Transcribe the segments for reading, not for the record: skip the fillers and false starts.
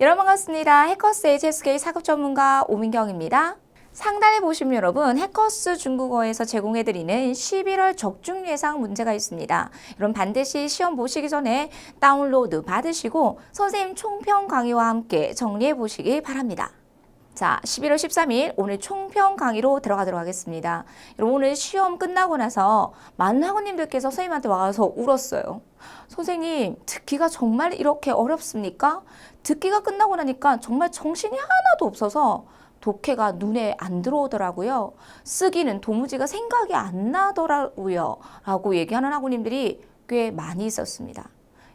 여러분 반갑습니다. 해커스 HSK 사급 전문가 오민경입니다. 상단에 보시면 여러분 해커스 중국어에서 제공해드리는 11월 적중 예상 문제가 있습니다. 여러분 반드시 시험 보시기 전에 다운로드 받으시고 선생님 총평 강의와 함께 정리해 보시기 바랍니다. 자, 11월 13일 오늘 총평 강의로 들어가도록 하겠습니다. 여러분 오늘 시험 끝나고 나서 많은 학우님들께서 선생님한테 와서 울었어요. 선생님, 듣기가 정말 이렇게 어렵습니까? 듣기가 끝나고 나니까 정말 정신이 하나도 없어서 독해가 눈에 안 들어오더라고요. 쓰기는 도무지가 생각이 안 나더라고요. 라고 얘기하는 학우님들이 꽤 많이 있었습니다.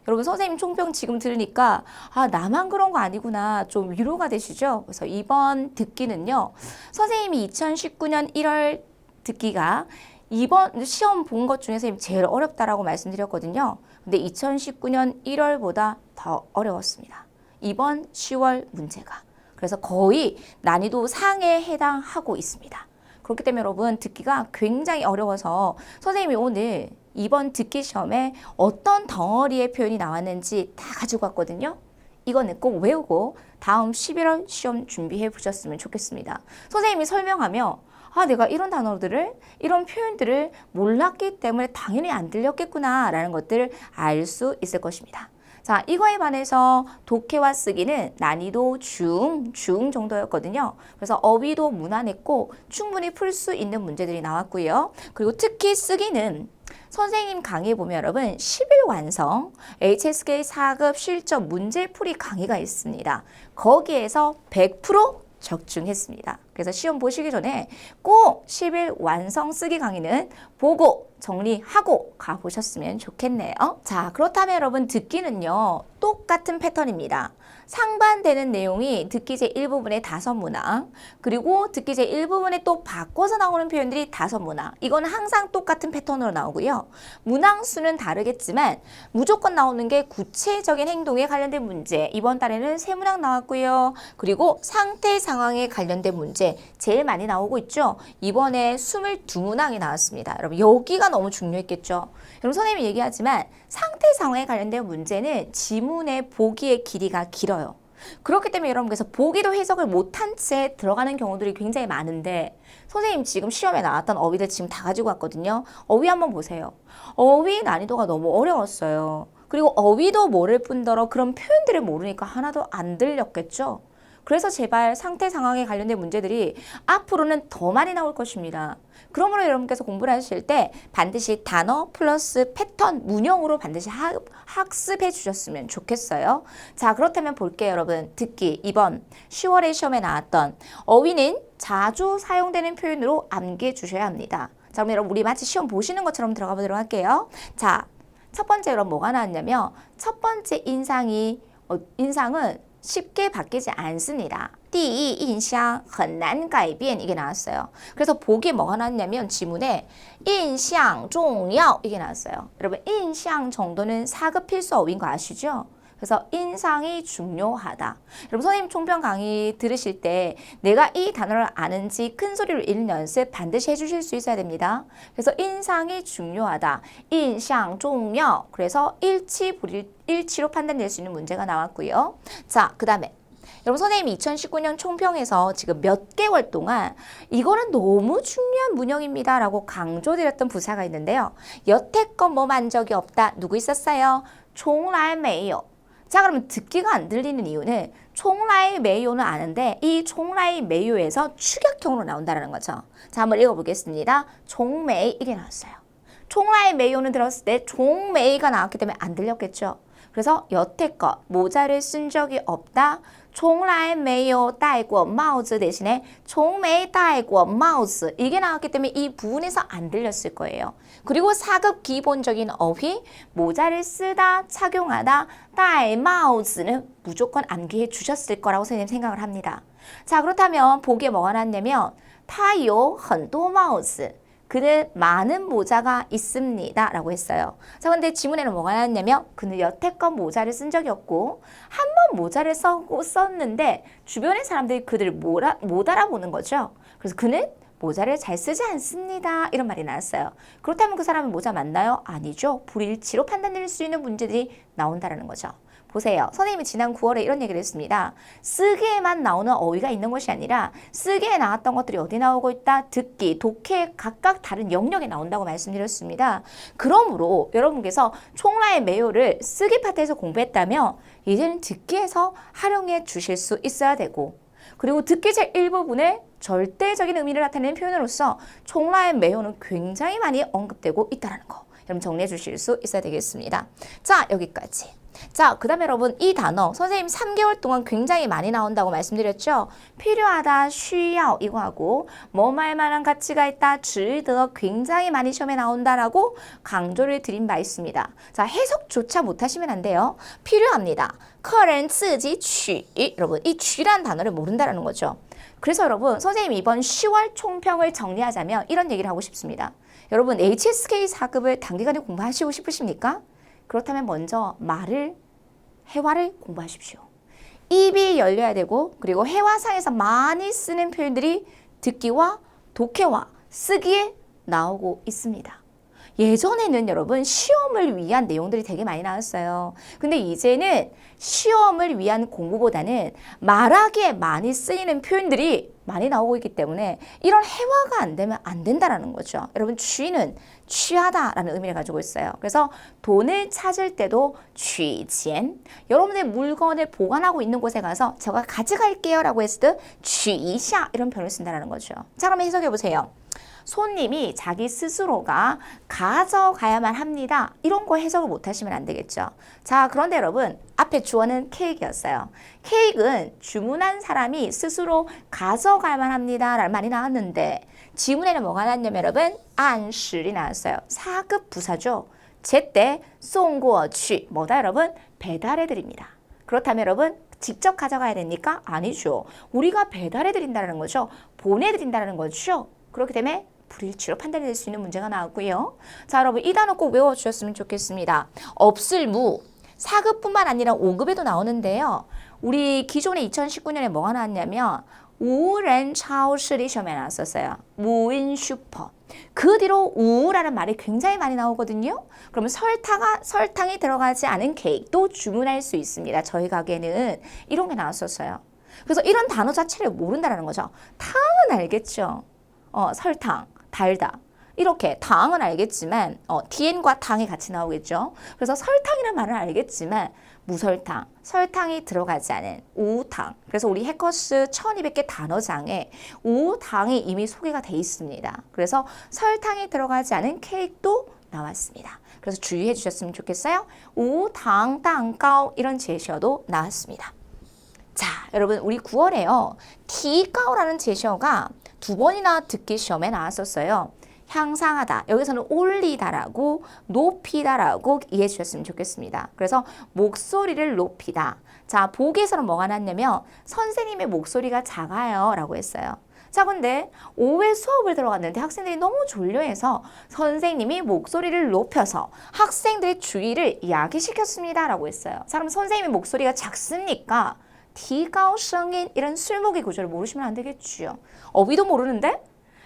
여러분 선생님 총평 지금 들으니까 나만 그런 거 아니구나 좀 위로가 되시죠? 그래서 이번 듣기는요. 선생님이 2019년 1월 듣기가 이번 시험 본 것 중에 선생님 제일 어렵다라고 말씀드렸거든요. 근데 2019년 1월보다 더 어려웠습니다. 이번 10월 문제가. 그래서 거의 난이도 상에 해당하고 있습니다. 그렇기 때문에 여러분 듣기가 굉장히 어려워서 선생님이 오늘 이번 듣기 시험에 어떤 덩어리의 표현이 나왔는지 다 가지고 왔거든요. 이거는 꼭 외우고 다음 11월 시험 준비해 보셨으면 좋겠습니다. 선생님이 설명하며 내가 이런 단어들을, 이런 표현들을 몰랐기 때문에 당연히 안 들렸겠구나 라는 것들을 알 수 있을 것입니다. 자, 이거에 반해서 독해와 쓰기는 난이도 중 정도였거든요. 그래서 어휘도 무난했고 충분히 풀 수 있는 문제들이 나왔고요. 그리고 특히 쓰기는 선생님 강의 보면 여러분 10일 완성 HSK 4급 실전 문제풀이 강의가 있습니다. 거기에서 100% 적중했습니다. 그래서 시험 보시기 전에 꼭 10일 완성 쓰기 강의는 보고 정리하고 가보셨으면 좋겠네요. 자, 그렇다면 여러분 듣기는요. 똑같은 패턴입니다. 상반되는 내용이 듣기 제1부분의 5문항, 그리고 듣기 제1부분에 또 바꿔서 나오는 표현들이 5문항. 이건 항상 똑같은 패턴으로 나오고요. 문항 수는 다르겠지만 무조건 나오는 게 구체적인 행동에 관련된 문제. 이번 달에는 3문항 나왔고요. 그리고 상태 상황에 관련된 문제 제일 많이 나오고 있죠. 이번에 22문항이 나왔습니다. 여러분 여기가 너무 중요했겠죠. 여러분 선생님이 얘기하지만 상태 상황에 관련된 문제는 지문의 보기의 길이가 길어요. 그렇기 때문에 여러분께서 보기도 해석을 못한 채 들어가는 경우들이 굉장히 많은데 선생님 지금 시험에 나왔던 어휘들 지금 다 가지고 왔거든요. 어휘 한번 보세요. 어휘 난이도가 너무 어려웠어요. 그리고 어휘도 모를 뿐더러 그런 표현들을 모르니까 하나도 안 들렸겠죠. 그래서 제발 상태 상황에 관련된 문제들이 앞으로는 더 많이 나올 것입니다. 그러므로 여러분께서 공부를 하실 때 반드시 단어 플러스 패턴 문형으로 반드시 학습해 주셨으면 좋겠어요. 자, 그렇다면 볼게요, 여러분. 듣기 2번 10월에 시험에 나왔던 어휘는 자주 사용되는 표현으로 암기해 주셔야 합니다. 자, 그럼 여러분 우리 마치 시험 보시는 것처럼 들어가 보도록 할게요. 자, 첫 번째 여러분 뭐가 나왔냐면 첫 번째 인상은 쉽게 바뀌지 않습니다. 第一印象很难改变 이게 나왔어요. 그래서 보기에 뭐가 나왔냐면 지문에 印象重要 이게 나왔어요. 여러분 印象 정도는 4급 필수 어휘인 거 아시죠? 그래서 인상이 중요하다. 여러분 선생님 총평 강의 들으실 때 내가 이 단어를 아는지 큰 소리로 읽는 연습 반드시 해주실 수 있어야 됩니다. 그래서 인상이 중요하다. 인상 중요. 그래서 일치로 판단될 수 있는 문제가 나왔고요. 자, 그 다음에 여러분 선생님이 2019년 총평에서 지금 몇 개월 동안 이거는 너무 중요한 문형입니다 라고 강조드렸던 부사가 있는데요. 여태껏 한 적이 없다. 누구 있었어요? 从来没有. 자, 그러면 듣기가 안 들리는 이유는 从来没有는 아는데 이 从来没有에서 축약형으로 나온다는 거죠. 자, 한번 읽어보겠습니다. 从没 이게 나왔어요. 从来没有는 들었을 때 从没가 나왔기 때문에 안 들렸겠죠. 그래서 여태껏 모자를 쓴 적이 없다. 从来没有戴过帽子 대신에 从没戴过帽子 이게 나왔기 때문에 이 부분에서 안 들렸을 거예요. 그리고 4급 기본적인 어휘 모자를 쓰다, 착용하다, 戴帽子는 무조건 암기해 주셨을 거라고 선생님 생각을 합니다. 자, 그렇다면 보기에 뭐가 나왔냐면 他有很多帽子 그는 많은 모자가 있습니다 라고 했어요. 자, 근데 지문에는 뭐가 나왔냐면 그는 여태껏 모자를 쓴 적이 없고 한 번 모자를 썼는데 주변의 사람들이 그들을 못 알아보는 거죠. 그래서 그는 모자를 잘 쓰지 않습니다. 이런 말이 나왔어요. 그렇다면 그 사람은 모자 맞나요? 아니죠. 불일치로 판단될 수 있는 문제들이 나온다는 거죠. 보세요. 선생님이 지난 9월에 이런 얘기를 했습니다. 쓰기에만 나오는 어휘가 있는 것이 아니라 쓰기에 나왔던 것들이 어디 나오고 있다? 듣기, 독해 각각 다른 영역에 나온다고 말씀드렸습니다. 그러므로 여러분께서 총라의 매요를 쓰기 파트에서 공부했다면 이제는 듣기에서 활용해 주실 수 있어야 되고 그리고 듣기 제1부분에 절대적인 의미를 나타내는 표현으로서 총라의 매요는 굉장히 많이 언급되고 있다는 거. 여러분 정리해 주실 수 있어야 되겠습니다. 자, 여기까지. 자, 그 다음에 여러분 이 단어 선생님 3개월 동안 굉장히 많이 나온다고 말씀드렸죠. 필요하다, 需要 이거하고 뭐뭐할 만한 가치가 있다, 值得 굉장히 많이 시험에 나온다라고 강조를 드린 바 있습니다. 자, 해석조차 못하시면 안 돼요. 필요합니다. 客人自己取 여러분 이 取라는 단어를 모른다라는 거죠. 그래서 여러분 선생님 이번 10월 총평을 정리하자면 이런 얘기를 하고 싶습니다. 여러분 HSK 4급을 단기간에 공부하시고 싶으십니까? 그렇다면 먼저 말을, 회화를 공부하십시오. 입이 열려야 되고 그리고 회화상에서 많이 쓰는 표현들이 듣기와 독해와 쓰기에 나오고 있습니다. 예전에는 여러분 시험을 위한 내용들이 되게 많이 나왔어요. 근데 이제는 시험을 위한 공부보다는 말하기에 많이 쓰이는 표현들이 많이 나오고 있기 때문에 이런 회화가 안 되면 안 된다라는 거죠. 여러분 취는 취하다라는 의미를 가지고 있어요. 그래서 돈을 찾을 때도 취钱 여러분의 물건을 보관하고 있는 곳에 가서 제가 가져갈게요 라고 했을 때 취一下 이런 표현을 쓴다는 거죠. 자, 그럼 해석해 보세요. 손님이 자기 스스로가 가져가야만 합니다. 이런 거 해석을 못 하시면 안 되겠죠. 자, 그런데 여러분 앞에 주어는 케이크였어요. 케이크는 주문한 사람이 스스로 가져가야만 합니다 라는 말이 나왔는데 지문에는 뭐가 나왔냐면 여러분 안실이 나왔어요. 4급 부사죠. 제때 송고去 뭐다 여러분? 배달해 드립니다. 그렇다면 여러분 직접 가져가야 됩니까? 아니죠. 우리가 배달해 드린다는 거죠. 보내드린다는 거죠. 그렇기 때문에 불일치로 판단이 될 수 있는 문제가 나왔고요. 자, 여러분 이 단어 꼭 외워주셨으면 좋겠습니다. 없을 무 4급뿐만 아니라 5급에도 나오는데요. 우리 기존에 2019년에 뭐가 나왔냐면 우ren超市이 시험에 나왔었어요. 무인 슈퍼. 그 뒤로 우라는 말이 굉장히 많이 나오거든요. 그러면 설탕이 들어가지 않은 케이크도 주문할 수 있습니다. 저희 가게는 이런 게 나왔었어요. 그래서 이런 단어 자체를 모른다는 거죠. 탕은 알겠죠. 설탕, 달다. 이렇게 당은 알겠지만 TN과 당이 같이 나오겠죠. 그래서 설탕이라는 말은 알겠지만 무설탕, 설탕이 들어가지 않은 우당. 그래서 우리 해커스 1200개 단어장에 우당이 이미 소개가 돼 있습니다. 그래서 설탕이 들어가지 않은 케이크도 나왔습니다. 그래서 주의해 주셨으면 좋겠어요. 우당, 땅가오 이런 제시어도 나왔습니다. 자, 여러분 우리 9월에요. 티가오라는 제시어가 2번이나 듣기 시험에 나왔었어요. 향상하다. 여기서는 올리다라고 높이다라고 이해해 주셨으면 좋겠습니다. 그래서 목소리를 높이다. 자, 보기에서는 뭐가 났냐면 선생님의 목소리가 작아요 라고 했어요. 자, 근데 오후에 수업을 들어갔는데 학생들이 너무 졸려해서 선생님이 목소리를 높여서 학생들의 주의를 야기시켰습니다 라고 했어요. 자, 그럼 선생님의 목소리가 작습니까? 디가오성인 이런 술목의 구조를 모르시면 안 되겠죠. 어휘도 모르는데?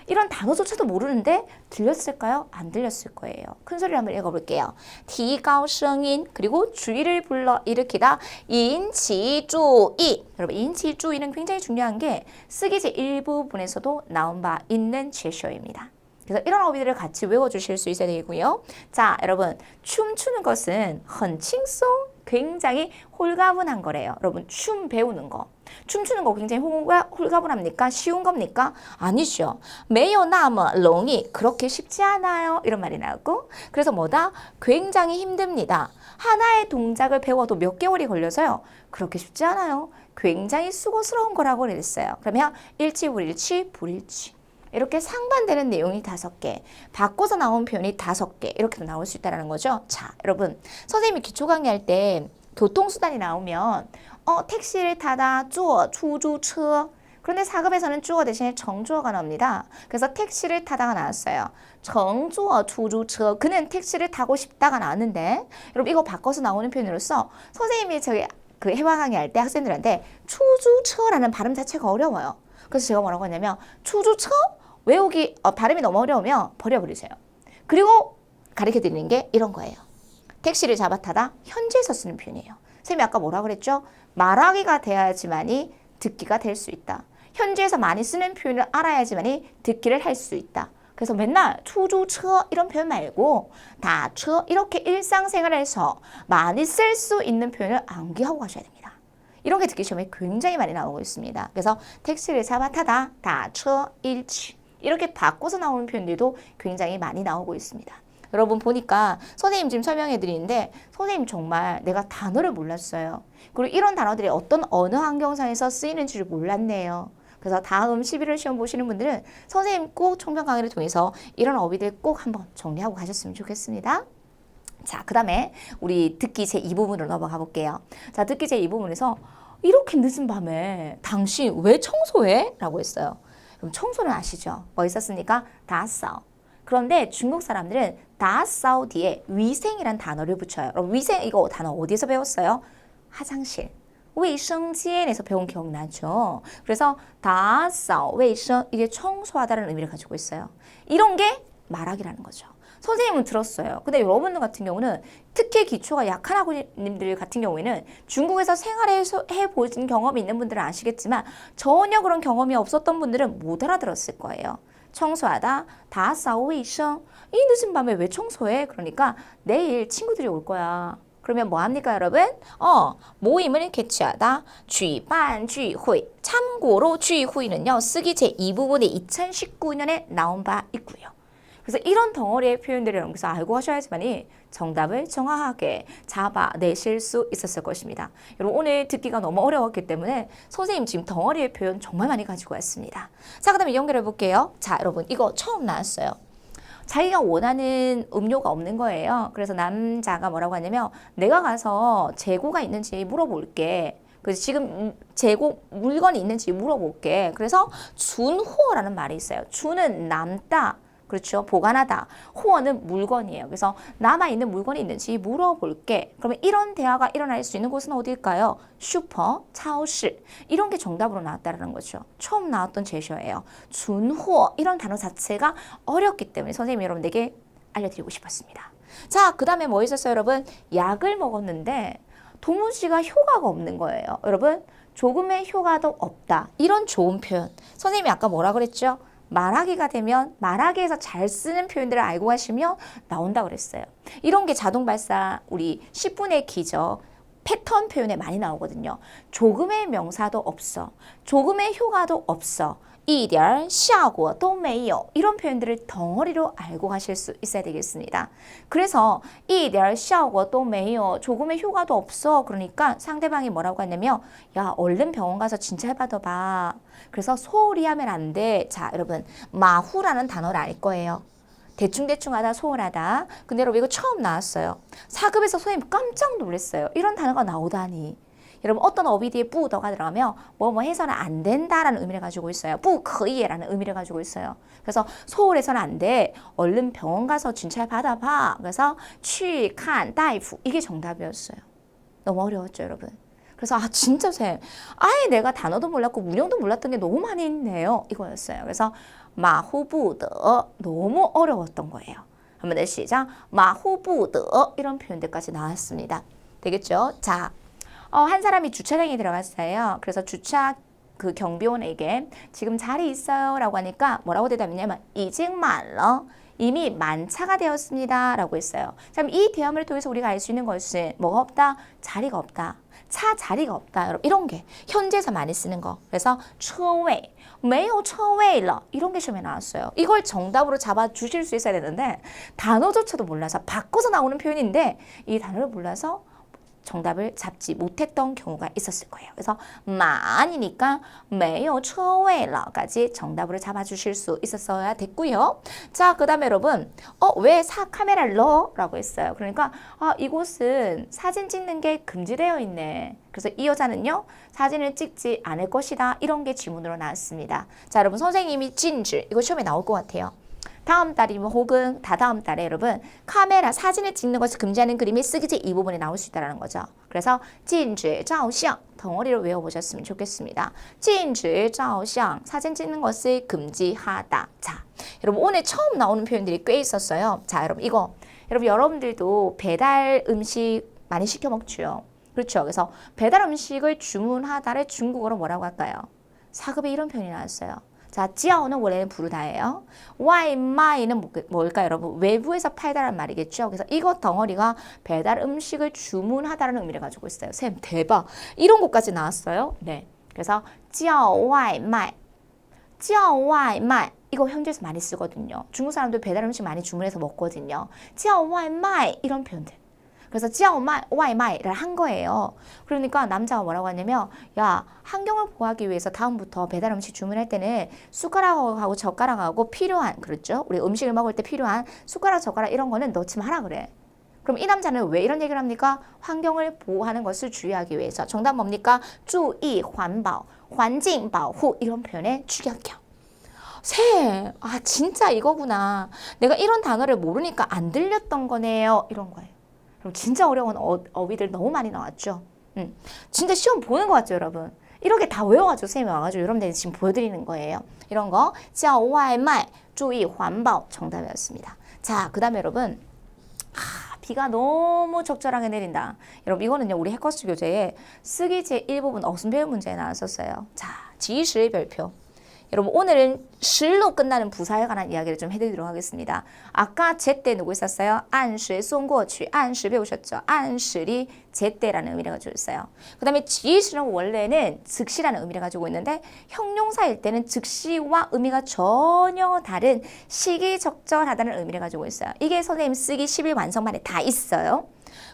이런 단어조차도 모르는데 들렸을까요? 안 들렸을 거예요. 큰 소리로 한번 읽어볼게요. 디가오성인 그리고 주의를 불러일으키다. 인치주의. 여러분 인치주의는 굉장히 중요한 게 쓰기제 일부분에서도 나온 바 있는 제시어입니다. 그래서 이런 어휘들을 같이 외워주실 수 있어야 되고요. 자, 여러분 춤추는 것은 很轻松 굉장히 홀가분한 거래요. 여러분 춤 배우는 거. 춤추는 거 굉장히 홀가분합니까? 쉬운 겁니까? 아니죠. 没有那么容易 그렇게 쉽지 않아요. 이런 말이 나오고 그래서 뭐다? 굉장히 힘듭니다. 하나의 동작을 배워도 몇 개월이 걸려서요. 그렇게 쉽지 않아요. 굉장히 수고스러운 거라고 그랬어요. 그러면 일치, 불일치, 불일치. 이렇게 상반되는 내용이 5개, 바꿔서 나온 표현이 5개 이렇게도 나올 수 있다는 거죠. 자, 여러분 선생님이 기초 강의할 때 교통수단이 나오면 택시를 타다, 坐 出租车 그런데 4급에서는 주어 대신에 정주어가 나옵니다. 그래서 택시를 타다가 나왔어요. 乘坐出租车 그는 택시를 타고 싶다가 나왔는데 여러분 이거 바꿔서 나오는 표현으로서 선생님이 저희 그 해화 강의할 때 학생들한테 出租车라는 발음 자체가 어려워요. 그래서 제가 뭐라고 했냐면 出租车 외우기 발음이 너무 어려우면 버려버리세요. 그리고 가르쳐 드리는 게 이런 거예요. 택시를 잡아 타다 현재에서 쓰는 표현이에요. 쌤이 아까 뭐라 그랬죠? 말하기가 돼야지만이 듣기가 될 수 있다. 현지에서 많이 쓰는 표현을 알아야지만이 듣기를 할 수 있다. 그래서 맨날 투주처 이런 표현 말고 다처 이렇게 일상생활에서 많이 쓸 수 있는 표현을 암기하고 가셔야 됩니다. 이런 게 듣기 시험에 굉장히 많이 나오고 있습니다. 그래서 택시를 잡아 타다, 다처 일치 이렇게 바꿔서 나오는 표현들도 굉장히 많이 나오고 있습니다. 여러분 보니까 선생님 지금 설명해 드리는데 선생님 정말 내가 단어를 몰랐어요. 그리고 이런 단어들이 어떤 언어 환경상에서 쓰이는지를 몰랐네요. 그래서 다음 11월 시험 보시는 분들은 선생님 꼭 총평 강의를 통해서 이런 어휘들 꼭 한번 정리하고 가셨으면 좋겠습니다. 자, 그 다음에 우리 듣기 제2부분으로 넘어가 볼게요. 자, 듣기 제2부분에서 이렇게 늦은 밤에 당신 왜 청소해? 라고 했어요. 그럼 청소는 아시죠? 뭐 있었습니까? 다싸오. 그런데 중국 사람들은 다싸오 뒤에 위생이란 단어를 붙여요. 그럼 위생 이거 단어 어디서 배웠어요? 화장실. 卫生间에서 배운 기억나죠? 그래서 다싸오, 卫生 이게 청소하다는 의미를 가지고 있어요. 이런 게 말하기라는 거죠. 선생님은 들었어요. 근데 여러분들 같은 경우는 특히 기초가 약한 학우님들 같은 경우에는 중국에서 생활해서 해보신 경험이 있는 분들은 아시겠지만 전혀 그런 경험이 없었던 분들은 못 알아들었을 거예요. 청소하다, 다싸오, 卫生 이 늦은 밤에 왜 청소해? 그러니까 내일 친구들이 올 거야. 그러면 뭐 합니까, 여러분? 모임을 개최하다. 举办聚会. 참고로 聚会는요. 쓰기 제2부분이 2019년에 나온 바 있고요. 그래서 이런 덩어리의 표현들을 여러분께서 알고 하셔야지만이 정답을 정확하게 잡아내실 수 있었을 것입니다. 여러분 오늘 듣기가 너무 어려웠기 때문에 선생님 지금 덩어리의 표현 정말 많이 가지고 왔습니다. 자, 그 다음에 연결해 볼게요. 자, 여러분 이거 처음 나왔어요. 자기가 원하는 음료가 없는 거예요. 그래서 남자가 뭐라고 하냐면 내가 가서 재고가 있는지 물어볼게. 그래서 지금 재고 물건이 있는지 물어볼게. 그래서 준호라는 말이 있어요. 준은 남다. 그렇죠. 보관하다. 호어는 물건이에요. 그래서 남아있는 물건이 있는지 물어볼게. 그러면 이런 대화가 일어날 수 있는 곳은 어딜까요? 슈퍼, 차오실. 이런 게 정답으로 나왔다는 거죠. 처음 나왔던 제시어예요. 준호 이런 단어 자체가 어렵기 때문에 선생님이 여러분에게 알려드리고 싶었습니다. 자, 그 다음에 뭐 있었어요, 여러분? 약을 먹었는데 도무지가 효과가 없는 거예요. 여러분, 조금의 효과도 없다. 이런 좋은 표현. 선생님이 아까 뭐라 그랬죠? 말하기가 되면 말하기에서 잘 쓰는 표현들을 알고 가시면 나온다 그랬어요. 이런 게 자동 발사 우리 10분의 기적 패턴 표현에 많이 나오거든요. 조금의 명사도 없어. 조금의 효과도 없어. 一点效果都没有 이런 표현들을 덩어리로 알고 가실 수 있어야 되겠습니다. 그래서 一点效果都没有 조금의 효과도 없어. 그러니까 상대방이 뭐라고 하냐면 야 얼른 병원 가서 진찰 받아봐. 그래서 소홀히 하면 안 돼. 자 여러분 마후라는 단어를 알 거예요. 대충대충 하다 소홀하다. 근데 여러분 이거 처음 나왔어요. 4급에서 선생님 깜짝 놀랐어요. 이런 단어가 나오다니. 여러분 어떤 어휘 뒤에 뿌더가 들어가면 뭐 해서는 안 된다라는 의미를 가지고 있어요. 뿌커이라는 의미를 가지고 있어요. 그래서 소홀해서는 안 돼. 얼른 병원 가서 진찰 받아봐. 그래서 去看大夫 이게 정답이었어요. 너무 어려웠죠, 여러분. 그래서 진짜 쌤 아예 내가 단어도 몰랐고 문형도 몰랐던 게 너무 많이 있네요. 이거였어요. 그래서 마후부더 너무 어려웠던 거예요. 한번 더 시작. 마후부더 이런 표현들까지 나왔습니다. 되겠죠? 자. 한 사람이 주차장에 들어갔어요. 그래서 주차 그 경비원에게 지금 자리 있어요 라고 하니까 뭐라고 대답했냐면 已经满了 이미 만차가 되었습니다 라고 했어요. 자, 이 대화문을 통해서 우리가 알 수 있는 것은 뭐가 없다? 자리가 없다. 차 자리가 없다. 여러분 이런 게 현재에서 많이 쓰는 거. 그래서 车位 没有车位了 이런 게 시험에 나왔어요. 이걸 정답으로 잡아주실 수 있어야 되는데 단어조차도 몰라서 바꿔서 나오는 표현인데 이 단어를 몰라서 정답을 잡지 못했던 경우가 있었을 거예요. 그래서 만이니까 没有车位了까지 정답으로 잡아주실 수 있었어야 됐고요. 자, 그 다음에 여러분 왜 카메라를 넣어? 라고 했어요. 그러니까 이곳은 사진 찍는 게 금지되어 있네. 그래서 이 여자는요 사진을 찍지 않을 것이다. 이런 게 질문으로 나왔습니다. 자, 여러분 선생님이 찐질 이거 시험에 나올 것 같아요. 다음 달이면 혹은 다다음 달에 여러분 카메라 사진을 찍는 것을 금지하는 그림이 쓰기지 이 부분에 나올 수 있다는 거죠. 그래서 禁止照相 덩어리로 외워보셨으면 좋겠습니다. 禁止照相 사진 찍는 것을 금지하다. 자, 여러분 오늘 처음 나오는 표현들이 꽤 있었어요. 자, 여러분 이거 여러분들도 배달 음식 많이 시켜 먹죠. 그렇죠. 그래서 배달 음식을 주문하다를 중국어로 뭐라고 할까요? 사급에 이런 표현이 나왔어요. 자, 지아오는 원래는 부르다예요. 와이마이는 뭘까요, 여러분? 외부에서 팔다라는 말이겠죠. 그래서 이것 덩어리가 배달 음식을 주문하다라는 의미를 가지고 있어요. 쌤, 대박. 이런 것까지 나왔어요. 네. 그래서 지아오와이마이, 지아오와이마이. 이거 현지에서 많이 쓰거든요. 중국 사람들 배달 음식 많이 주문해서 먹거든요. 지아오와이마이 이런 표현들. 그래서 지아오와이마이를 한 거예요. 그러니까 남자가 뭐라고 하냐면 야, 환경을 보호하기 위해서 다음부터 배달 음식 주문할 때는 숟가락하고 젓가락하고 필요한, 그렇죠? 우리 음식을 먹을 때 필요한 숟가락, 젓가락 이런 거는 넣지 마라 그래. 그럼 이 남자는 왜 이런 얘기를 합니까? 환경을 보호하는 것을 주의하기 위해서. 정답 뭡니까? 注意环保, 环境保护 이런 표현의 축약형. 쌤, 아 진짜 이거구나. 내가 이런 단어를 모르니까 안 들렸던 거네요. 이런 거예요. 그럼 진짜 어려운 어휘들 너무 많이 나왔죠. 진짜 시험 보는 것 같죠, 여러분? 이렇게 다 외워가지고 쌤이 와가지고 여러분들 지금 보여드리는 거예요. 이런 거, 叫外卖,注意环保 정답이었습니다. 자, 그 다음에 여러분, 비가 너무 적절하게 내린다. 여러분 이거는요 우리 해커스 교재에 쓰기 제1부분 어순 배열 문제에 나왔었어요. 자, 지시의 별표. 여러분 오늘은 실로 끝나는 부사에 관한 이야기를 좀 해드리도록 하겠습니다. 아까 제때 누구 있었어요? 按时送过去, 按时 배우셨죠? 按时이 제때라는 의미를 가지고 있어요. 그 다음에 지시는 원래는 즉시라는 의미를 가지고 있는데 형용사일 때는 즉시와 의미가 전혀 다른 시기적절하다는 의미를 가지고 있어요. 이게 선생님 쓰기 10일 완성만에 다 있어요.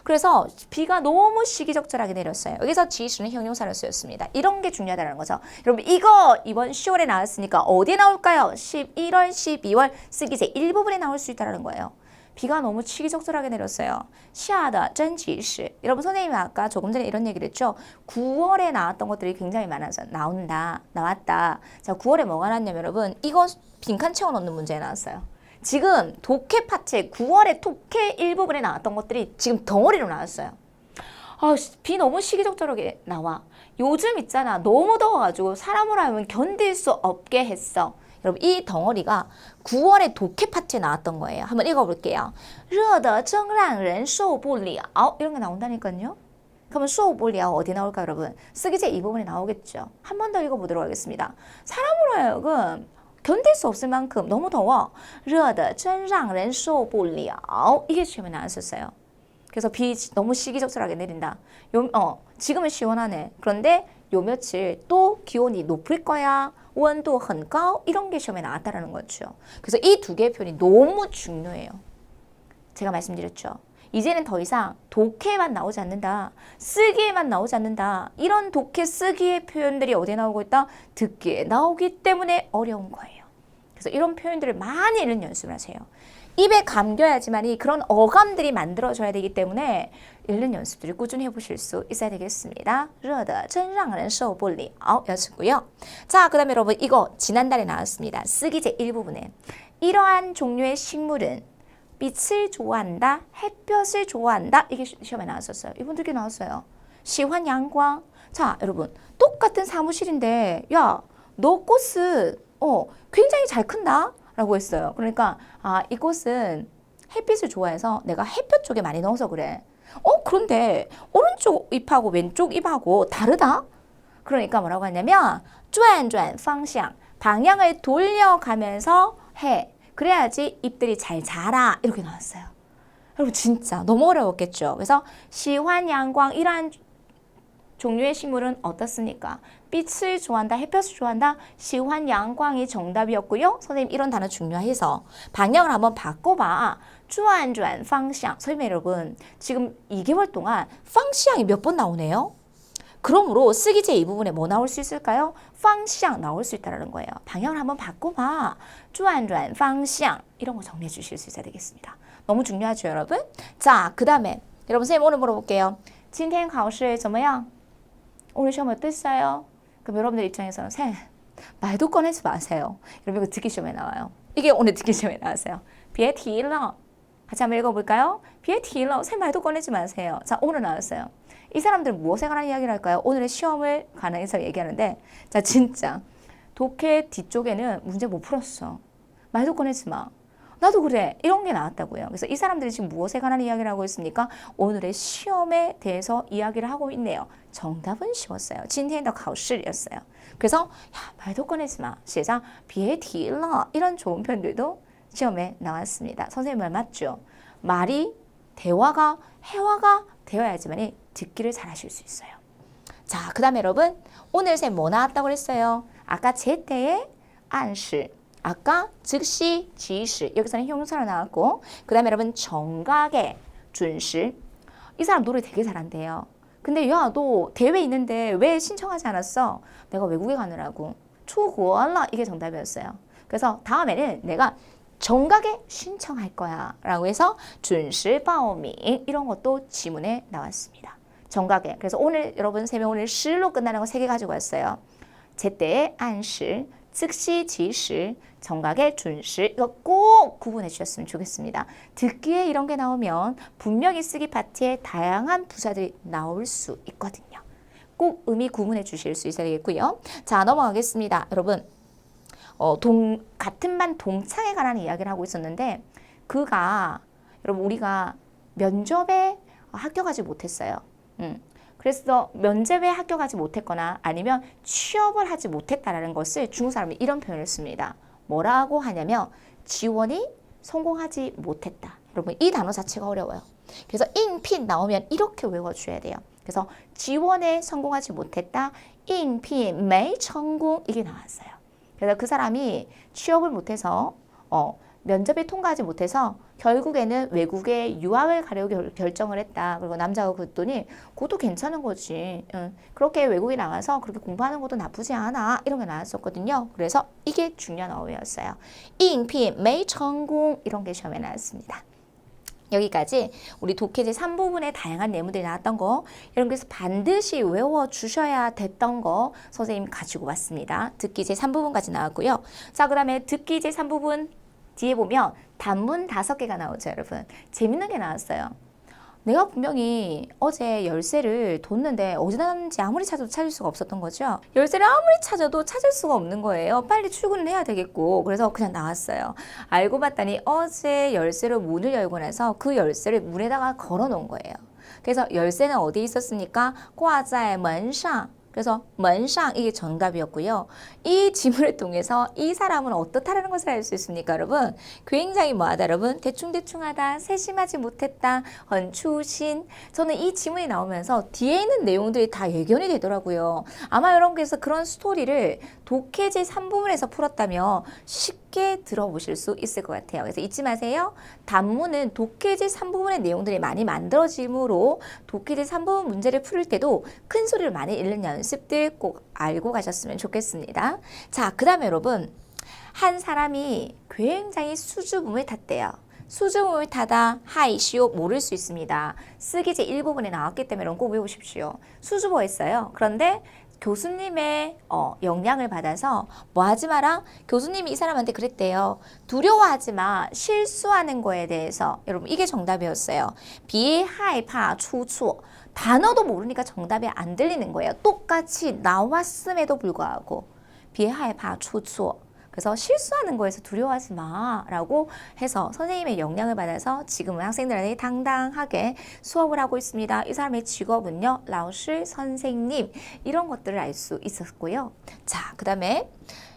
그래서 비가 너무 시기적절하게 내렸어요. 여기서 지시는 형용사로 쓰였습니다. 이런 게 중요하다는 거죠. 여러분 이거 이번 10월에 나왔으니까 어디에 나올까요? 11월, 12월 쓰기 제1부분에 나올 수 있다는 거예요. 비가 너무 시기적절하게 내렸어요. 下的真及时. 여러분 선생님이 아까 조금 전에 이런 얘기를 했죠. 9월에 나왔던 것들이 굉장히 많아서 나왔다. 자, 9월에 뭐가 나왔냐면 여러분 이거 빈칸 채워 넣는 문제에 나왔어요. 지금 독해 파트에 9월에 독해 일부분에 나왔던 것들이 지금 덩어리로 나왔어요. 아, 비 너무 시기적절하게 나와. 요즘 있잖아. 너무 더워가지고 사람으로 하면 견딜 수 없게 했어. 여러분 이 덩어리가 9월에 독해 파트에 나왔던 거예요. 한번 읽어볼게요. 热得真让人受不了 이런 게 나온다니까요. 그러면 受不了 어디 나올까 여러분? 쓰기제 이 부분에 나오겠죠. 한 번 더 읽어보도록 하겠습니다. 사람으로 하여금 견딜 수 없을 만큼 너무 더워. 热得真让人受不了 이게 시험에 나왔었어요. 그래서 비 너무 시기적절하게 내린다. 지금은 시원하네. 그런데 요 며칠 또 기온이 높을 거야. 温度很高 이런 게 시험에 나왔다는 거죠. 그래서 이 두 개의 표현이 너무 중요해요. 제가 말씀드렸죠. 이제는 더 이상 독해만 나오지 않는다. 쓰기에만 나오지 않는다. 이런 독해 쓰기의 표현들이 어디에 나오고 있다? 듣기에 나오기 때문에 어려운 거예요. 그래서 이런 표현들을 많이 읽는 연습을 하세요. 입에 감겨야지만이 그런 어감들이 만들어져야 되기 때문에 읽는 연습들을 꾸준히 해보실 수 있어야 되겠습니다. 热得真让人受不了 였고요. 자, 그 다음에 여러분 이거 지난달에 나왔습니다. 쓰기 제1부분에 이러한 종류의 식물은 빛을 좋아한다, 햇볕을 좋아한다. 이게 시험에 나왔었어요. 이분들께 나왔어요. 喜欢阳光. 자, 여러분 똑같은 사무실인데 야, 너 꽃은 굉장히 잘 큰다 라고 했어요. 그러니까 이 꽃은 햇빛을 좋아해서 내가 햇볕 쪽에 많이 넣어서 그래. 그런데 오른쪽 잎하고 왼쪽 잎하고 다르다? 그러니까 뭐라고 하냐면 转转方向, 방향을 돌려가면서 해. 그래야지 잎들이 잘 자라. 이렇게 나왔어요. 여러분 진짜 너무 어려웠겠죠. 그래서 喜欢阳光 이러한 종류의 식물은 어떻습니까? 빛을 좋아한다, 햇볕을 좋아한다, 喜欢阳光이 정답이었고요. 선생님 이런 단어 중요해서 방향을 한번 바꿔봐. 转转方向. 선생님 여러분 지금 2개월 동안 方向이 몇 번 나오네요. 그러므로 쓰기제 이 부분에 뭐 나올 수 있을까요? 方向 나올 수 있다는 거예요. 방향을 한번 바꿔봐. 转转方向 이런 거 정리해 주실 수 있어야 되겠습니다. 너무 중요하죠 여러분? 자, 그 다음에 여러분 선생님 오늘 물어볼게요. 今天考试怎么样? 오늘 시험 어땠어요? 그럼 여러분들 입장에서는 쌤 말도 꺼내지 마세요. 여러분 이거 듣기 시험에 나와요. 이게 오늘 듣기 시험에 나왔어요. 别提了. 같이 한번 읽어볼까요? 别提了. 쌤 말도 꺼내지 마세요. 자, 오늘 나왔어요. 이 사람들은 무엇에 관한 이야기를 할까요? 오늘의 시험을 관해서 얘기하는데 자, 진짜 독해 뒤쪽에는 문제 못 풀었어. 말도 꺼내지 마. 나도 그래. 이런 게 나왔다고요. 그래서 이 사람들이 지금 무엇에 관한 이야기를 하고 있습니까? 오늘의 시험에 대해서 이야기를 하고 있네요. 정답은 쉬웠어요. 今天的考试였어요. 그래서 야, 말도 꺼내지 마. 시작. 别提了. 이런 좋은 편들도 시험에 나왔습니다. 선생님 말 맞죠? 말이 대화가 회화가 되어야지만 듣기를 잘하실 수 있어요. 자, 그 다음에 여러분 오늘 쌤 뭐 나왔다고 그랬어요? 아까 제때의 안시, 아까 즉시, 지시 여기서는 형용사로 나왔고 그 다음에 여러분 정각의 준시. 이 사람 노래 되게 잘한대요. 근데 야, 너 대회 있는데 왜 신청하지 않았어? 내가 외국에 가느라고. 초고알라 이게 정답이었어요. 그래서 다음에는 내가 정각에 신청할 거야 라고 해서 준시报名 이런 것도 지문에 나왔습니다. 정각에. 그래서 오늘 여러분 세 명 오늘 시로 끝나는 거 3개 가지고 왔어요. 제때의 안시, 즉시, 지시, 정각의 준시. 이거 꼭 구분해 주셨으면 좋겠습니다. 듣기에 이런 게 나오면 분명히 쓰기 파트에 다양한 부사들이 나올 수 있거든요. 꼭 의미 구분해 주실 수 있어야 되겠고요. 자, 넘어가겠습니다. 여러분 같은 반 동창에 관한 이야기를 하고 있었는데 그가 여러분 우리가 면접에 합격하지 못했어요. 그래서 면접에 합격하지 못했거나 아니면 취업을 하지 못했다라는 것을 중국 사람이 이런 표현을 씁니다. 뭐라고 하냐면 지원이 성공하지 못했다. 여러분 이 단어 자체가 어려워요. 그래서 인핀 나오면 이렇게 외워줘야 돼요. 그래서 지원에 성공하지 못했다. 인핀 매 성공 이게 나왔어요. 그래서 그 사람이 취업을 못해서 면접에 통과하지 못해서 결국에는 외국에 유학을 가려고 결정을 했다. 그리고 남자가 그랬더니 그것도 괜찮은 거지. 그렇게 외국에 나가서 그렇게 공부하는 것도 나쁘지 않아. 이런 게 나왔었거든요. 그래서 이게 중요한 어휘였어요. 인핀 매 성공 이런 게 시험에 나왔습니다. 여기까지 우리 독해제 3부분에 다양한 예문들이 나왔던 거 이런 것에서 반드시 외워주셔야 됐던 거 선생님 가지고 왔습니다. 듣기제 3부분까지 나왔고요. 자, 그 다음에 듣기제 3부분 뒤에 보면 단문 5개가 나오죠, 여러분. 재밌는 게 나왔어요. 내가 분명히 어제 열쇠를 뒀는데 어디다 놨는지 아무리 찾아도 찾을 수가 없었던 거죠. 열쇠를 아무리 찾아도 찾을 수가 없는 거예요. 빨리 출근을 해야 되겠고 그래서 그냥 나왔어요. 알고 봤더니 어제 열쇠로 문을 열고 나서 그 열쇠를 문에다가 걸어 놓은 거예요. 그래서 열쇠는 어디에 있었습니까? 挂在门上. 그래서 门上 이게 정답이었고요. 이 지문을 통해서 이 사람은 어떻다라는 것을 알 수 있습니까, 여러분? 굉장히 뭐하다, 여러분? 대충대충하다, 세심하지 못했다, 헌추신. 저는 이 지문이 나오면서 뒤에 있는 내용들이 다 예견이 되더라고요. 아마 여러분께서 그런 스토리를 독해제 3부분에서 풀었다면 쉽게 들어보실 수 있을 것 같아요. 그래서 잊지 마세요. 단문은 독해제 3부분의 내용들이 많이 만들어지므로 독해제 3부분 문제를 풀 때도 큰 소리를 많이 읽는 연습들 꼭 알고 가셨으면 좋겠습니다. 자, 그 다음에 여러분 한 사람이 굉장히 수줍음을 탔대요. 수줍음을 타다 하이시오 모를 수 있습니다. 쓰기제 1부분에 나왔기 때문에 여러분 꼭 외우십시오. 수줍어했어요. 그런데 교수님의 영향을 받아서 뭐 하지 마라? 교수님이 이 사람한테 그랬대요. 두려워하지 마. 실수하는 거에 대해서. 여러분 이게 정답이었어요. 비하이파 추추. 단어도 모르니까 정답이 안 들리는 거예요. 똑같이 나왔음에도 불구하고 비하이파 추추. 그래서 실수하는 거에서 두려워하지 마라고 해서 선생님의 영향을 받아서 지금은 학생들한테 당당하게 수업을 하고 있습니다. 이 사람의 직업은요, 라오시 선생님 이런 것들을 알 수 있었고요. 자, 그 다음에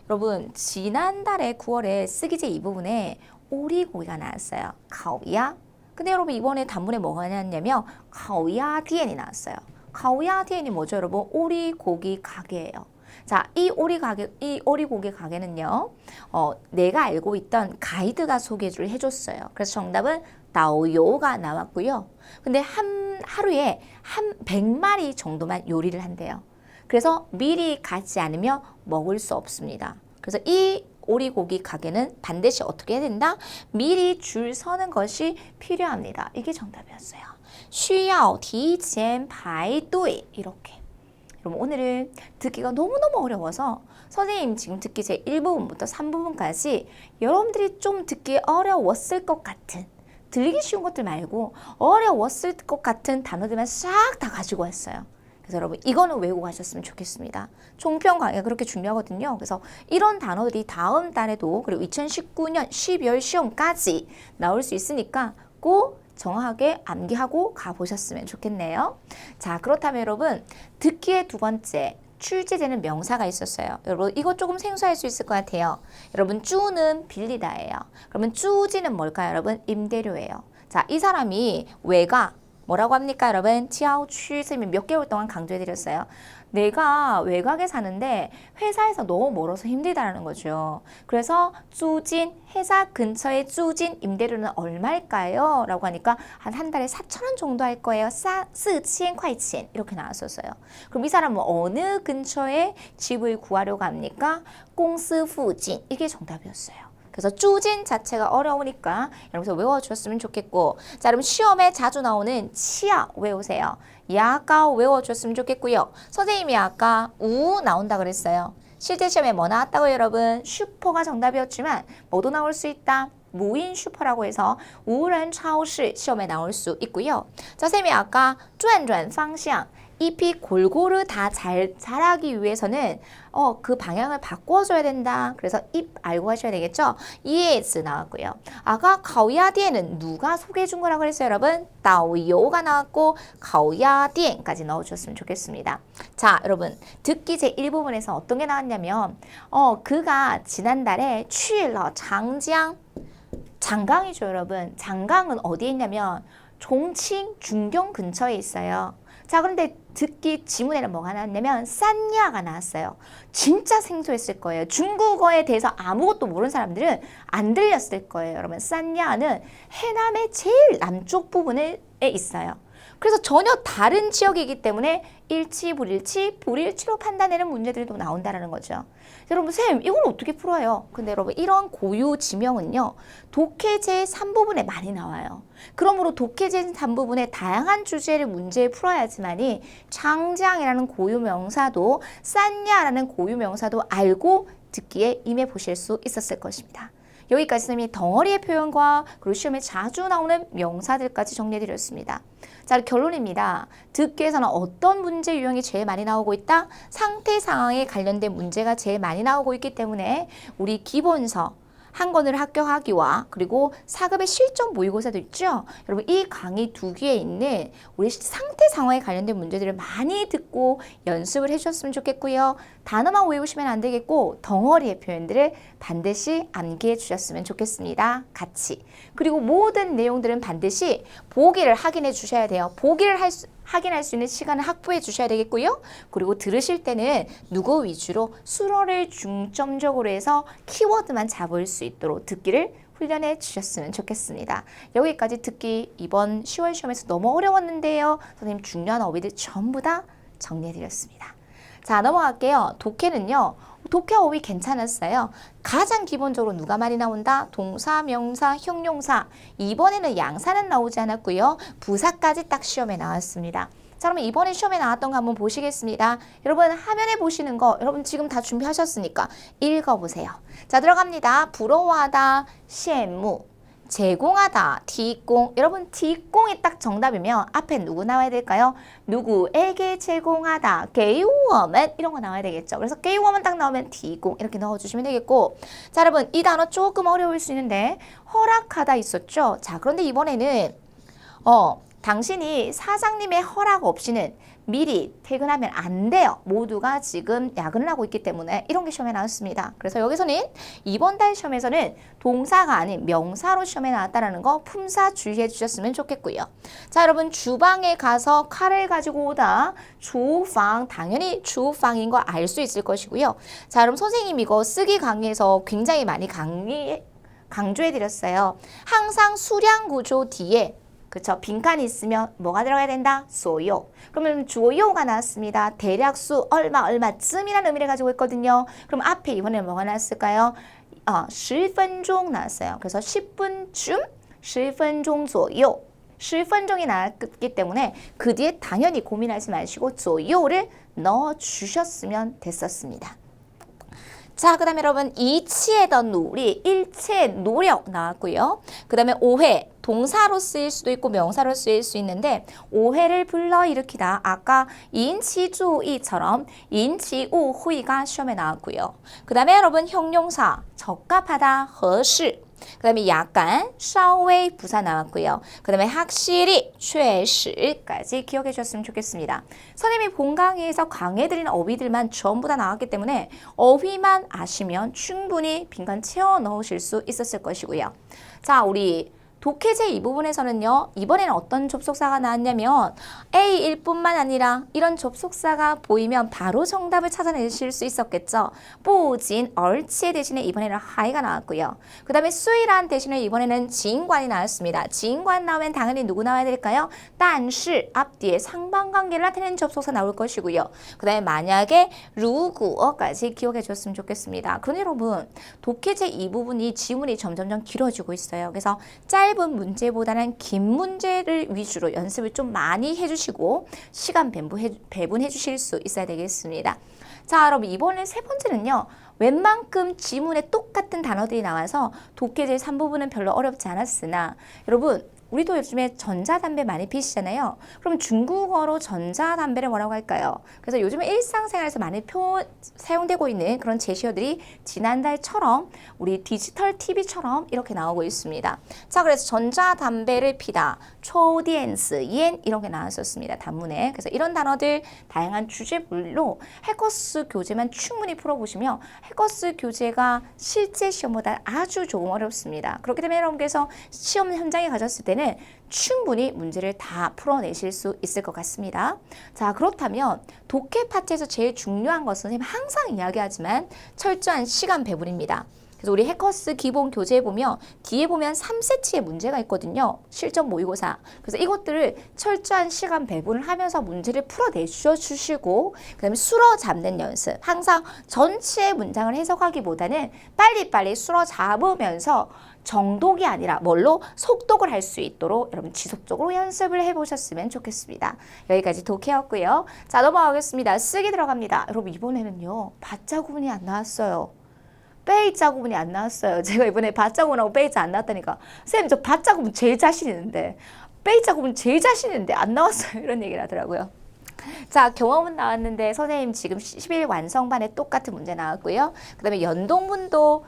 여러분 지난달에 9월에 쓰기제 2부분에 오리고기가 나왔어요. 가오야. 근데 여러분 이번에 단문에 뭐가 나왔냐면 가오야 디엔이 나왔어요. 가오야 디엔이 뭐죠, 여러분? 오리고기 가게예요. 자, 이 오리고기 가게는요, 내가 알고 있던 가이드가 소개를 해줬어요. 그래서 정답은 다오요가 나왔고요. 근데 하루에 한 100마리 정도만 요리를 한대요. 그래서 미리 가지 않으면 먹을 수 없습니다. 그래서 이 오리고기 가게는 반드시 어떻게 해야 된다? 미리 줄 서는 것이 필요합니다. 이게 정답이었어요. 需要提前排队 이렇게. 여러분 오늘은 듣기가 너무너무 어려워서 선생님 지금 듣기 제 1부분부터 3부분까지 여러분들이 좀 듣기 어려웠을 것 같은 들리기 쉬운 것들 말고 어려웠을 것 같은 단어들만 싹 다 가지고 왔어요. 그래서 여러분 이거는 외우고 가셨으면 좋겠습니다. 총평 강의가 그렇게 중요하거든요. 그래서 이런 단어들이 다음 달에도 그리고 2019년 12월 시험까지 나올 수 있으니까 꼭 정확하게 암기하고 가보셨으면 좋겠네요. 자, 그렇다면 여러분 듣기의 두 번째 출제되는 명사가 있었어요. 여러분 이거 조금 생소할 수 있을 것 같아요. 여러분 쭈는 빌리다예요. 그러면 쭈지는 뭘까요? 여러분 임대료예요. 자, 이 사람이 외가 뭐라고 합니까? 여러분 지하우취 선생님이 몇 개월 동안 강조해드렸어요. 내가 외곽에 사는데 회사에서 너무 멀어서 힘들다라는 거죠. 그래서 쭈진 회사 근처의 쭈진 임대료는 얼마일까요? 라고 하니까 한 달에 4,000원 정도 할 거예요. 4,000块钱 이렇게 나왔었어요. 그럼 이 사람은 어느 근처에 집을 구하려고 합니까? 공스附近 이게 정답이었어요. 그래서 쭈진 자체가 어려우니까 여러분들 외워주셨으면 좋겠고, 자, 그럼 시험에 자주 나오는 치아 외우세요. 야가 외워주셨으면 좋겠고요. 선생님이 아까 우 나온다 그랬어요. 실제 시험에 뭐 나왔다고요, 여러분? 슈퍼가 정답이었지만 뭐도 나올 수 있다. 무인 슈퍼라고 해서 우란超市 시험에 나올 수 있고요. 자, 선생님이 아까 转转方向 잎이 골고루 다 잘 자라기 위해서는 그 방향을 바꿔줘야 된다. 그래서 잎 알고 하셔야 되겠죠? 예스 나왔고요. 아까 가오야디에는 누가 소개해 준 거라고 그랬어요, 여러분? 다오요가 나왔고 가오야디엔까지 넣어주셨으면 좋겠습니다. 자, 여러분 듣기 제1부분에서 어떤 게 나왔냐면 그가 지난달에 취일러 장장 장강이죠, 여러분. 장강은 어디에 있냐면 종칭 중경 근처에 있어요. 자, 그런데 듣기 지문에는 뭐가 나왔냐면 싼야가 나왔어요. 진짜 생소했을 거예요. 중국어에 대해서 아무것도 모르는 사람들은 안 들렸을 거예요. 여러분 싼야는 해남의 제일 남쪽 부분에 있어요. 그래서 전혀 다른 지역이기 때문에 일치, 불일치, 불일치로 판단되는 문제들도 나온다는 거죠. 여러분 쌤 이걸 어떻게 풀어요? 근데 여러분 이런 고유 지명은요. 독해 제3부분에 많이 나와요. 그러므로 독해 제3부분에 다양한 주제를 문제에 풀어야지만이 장장이라는 고유 명사도 싼야라는 고유 명사도 알고 듣기에 임해 보실 수 있었을 것입니다. 여기까지 선생님이 덩어리의 표현과 그리고 시험에 자주 나오는 명사들까지 정리해드렸습니다. 자, 결론입니다. 듣기에서는 어떤 문제 유형이 제일 많이 나오고 있다? 상태 상황에 관련된 문제가 제일 많이 나오고 있기 때문에 우리 기본서 한 권을 합격하기와 그리고 4급의 실전 모의고사도 있죠. 여러분 이 강의 두 개에 있는 우리 상태 상황에 관련된 문제들을 많이 듣고 연습을 해주셨으면 좋겠고요. 단어만 외우시면 안 되겠고 덩어리의 표현들을 반드시 암기해 주셨으면 좋겠습니다. 같이. 그리고 모든 내용들은 반드시 보기를 확인해 주셔야 돼요. 보기를 확인할 수 있는 시간을 확보해 주셔야 되겠고요. 그리고 들으실 때는 누구 위주로 수어를 중점적으로 해서 키워드만 잡을 수 있도록 듣기를 훈련해 주셨으면 좋겠습니다. 여기까지 듣기 이번 10월 시험에서 너무 어려웠는데요. 선생님 중요한 어휘들 전부 다 정리해 드렸습니다. 자, 넘어갈게요. 독해는요. 독해 어휘 괜찮았어요. 가장 기본적으로 누가 많이 나온다? 동사, 명사, 형용사. 이번에는 양사는 나오지 않았고요. 부사까지 딱 시험에 나왔습니다. 자, 그러면 이번에 시험에 나왔던 거 한번 보시겠습니다. 여러분 화면에 보시는 거 여러분 지금 다 준비하셨으니까 읽어보세요. 자, 들어갑니다. 부러워하다, 羡慕. 제공하다,提供. 여러분提供이 딱 정답이면 앞에 누구 나와야 될까요? 누구에게 제공하다, 给我们 이런 거 나와야 되겠죠. 그래서 给我们딱 나오면 提供 이렇게 넣어주시면 되겠고, 자, 여러분 이 단어 조금 어려울 수 있는데 허락하다 있었죠. 자, 그런데 이번에는 당신이 사장님의 허락 없이는 미리 퇴근하면 안 돼요. 모두가 지금 야근을 하고 있기 때문에 이런 게 시험에 나왔습니다. 그래서 여기서는 이번 달 시험에서는 동사가 아닌 명사로 시험에 나왔다는 거 품사 주의해 주셨으면 좋겠고요. 자, 여러분 주방에 가서 칼을 가지고 오다. 주방, 당연히 주방인 거 알 수 있을 것이고요. 자, 여러분 선생님 이거 쓰기 강의에서 굉장히 많이 강조해 드렸어요. 항상 수량 구조 뒤에 그쵸? 빈칸이 있으면 뭐가 들어가야 된다? 소요. 그러면 주요가 나왔습니다. 대략수 얼마쯤이라는 의미를 가지고 있거든요. 그럼 앞에 이번에는 뭐가 나왔을까요? 10分钟 나왔어요. 그래서 10분쯤, 10分钟 左右. 10分鐘이 나왔기 때문에 그 뒤에 당연히 고민하지 마시고 조요를 넣어주셨으면 됐었습니다. 자, 그 다음에 여러분 이치에더 누리, 일체의 노력 나왔고요. 그 다음에 오해, 동사로 쓰일 수도 있고 명사로 쓰일 수 있는데 오해를 불러일으키다. 아까 인치주의처럼 인치우후이가 시험에 나왔고요. 그 다음에 여러분 형용사 적합하다, 合适. 그 다음에 약간, 稍微 부사 나왔고요. 그 다음에 확실히, 确实까지 기억해 주셨으면 좋겠습니다. 선생님이 본 강의에서 강해드린 어휘들만 전부 다 나왔기 때문에 어휘만 아시면 충분히 빈칸 채워 넣으실 수 있었을 것이고요. 자, 우리 독해제 이 부분에서는요. 이번에는 어떤 접속사가 나왔냐면 A일 뿐만 아니라 이런 접속사가 보이면 바로 정답을 찾아내실 수 있었겠죠. 不仅而且 대신에 이번에는 하이가 나왔고요. 그 다음에 수이란 대신에 이번에는 지인관이 나왔습니다. 지인관 나오면 당연히 누구 나와야 될까요? 但是 앞뒤에 상반관계를 나타내는 접속사 나올 것이고요. 그 다음에 만약에 如果까지 기억해 주셨으면 좋겠습니다. 그런데 여러분 독해제 이 부분이 지문이 점점점 길어지고 있어요. 그래서 짧은 문제보다는 긴 문제를 위주로 연습을 좀 많이 해주시고 시간 배분해 주실 수 있어야 되겠습니다. 자, 여러분 이번에 세 번째는요. 웬만큼 지문에 똑같은 단어들이 나와서 독해제 3부분은 별로 어렵지 않았으나 여러분 우리도 요즘에 전자담배 많이 피시잖아요. 그럼 중국어로 전자담배를 뭐라고 할까요? 그래서 요즘에 일상생활에서 많이 사용되고 있는 그런 제시어들이 지난달처럼 우리 디지털 TV처럼 이렇게 나오고 있습니다. 자, 그래서 전자담배를 피다, 초디엔스, 옌 이런 게 나왔었습니다. 단문에. 그래서 이런 단어들 다양한 주제별로 해커스 교재만 충분히 풀어보시면 해커스 교재가 실제 시험보다 아주 조금 어렵습니다. 그렇기 때문에 여러분께서 시험 현장에 가셨을 때는 충분히 문제를 다 풀어내실 수 있을 것 같습니다. 자, 그렇다면 독해 파트에서 제일 중요한 것은 선생님 항상 이야기하지만 철저한 시간 배분입니다. 그래서 우리 해커스 기본 교재에 보면 뒤에 보면 3세트의 문제가 있거든요. 실전 모의고사. 그래서 이것들을 철저한 시간 배분을 하면서 문제를 풀어내셔 주시고 그다음에 술어 잡는 연습. 항상 전체 문장을 해석하기보다는 빨리빨리 술어 잡으면서 정독이 아니라 뭘로 속독을 할 수 있도록 여러분 지속적으로 연습을 해보셨으면 좋겠습니다. 여기까지 독해였고요. 자, 넘어가겠습니다. 쓰기 들어갑니다. 여러분 이번에는요. 바자 구문이 안 나왔어요. 빼이자 구문이 안 나왔어요. 제가 이번에 바자 구문하고 빼이자 안 나왔다니까. 선생님 저 바자 구문 제일 자신 있는데 빼이자 구문 제일 자신 있는데 안 나왔어요. 이런 얘기를 하더라고요. 자, 경험은 나왔는데 선생님 지금 10일 완성반에 똑같은 문제 나왔고요. 그 다음에 연동문도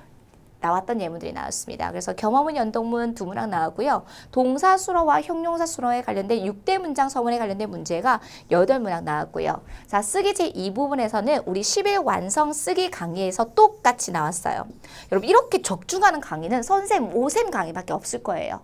나왔던 예문들이 나왔습니다. 그래서 겸어문, 연동문 두 문항 나왔고요. 동사 수로와 형용사 수로에 관련된 6대 문장 서문에 관련된 문제가 8문항 나왔고요. 자, 쓰기 제2부분에서는 우리 10일 완성 쓰기 강의에서 똑같이 나왔어요. 여러분 이렇게 적중하는 강의는 선생님 5샘 강의밖에 없을 거예요.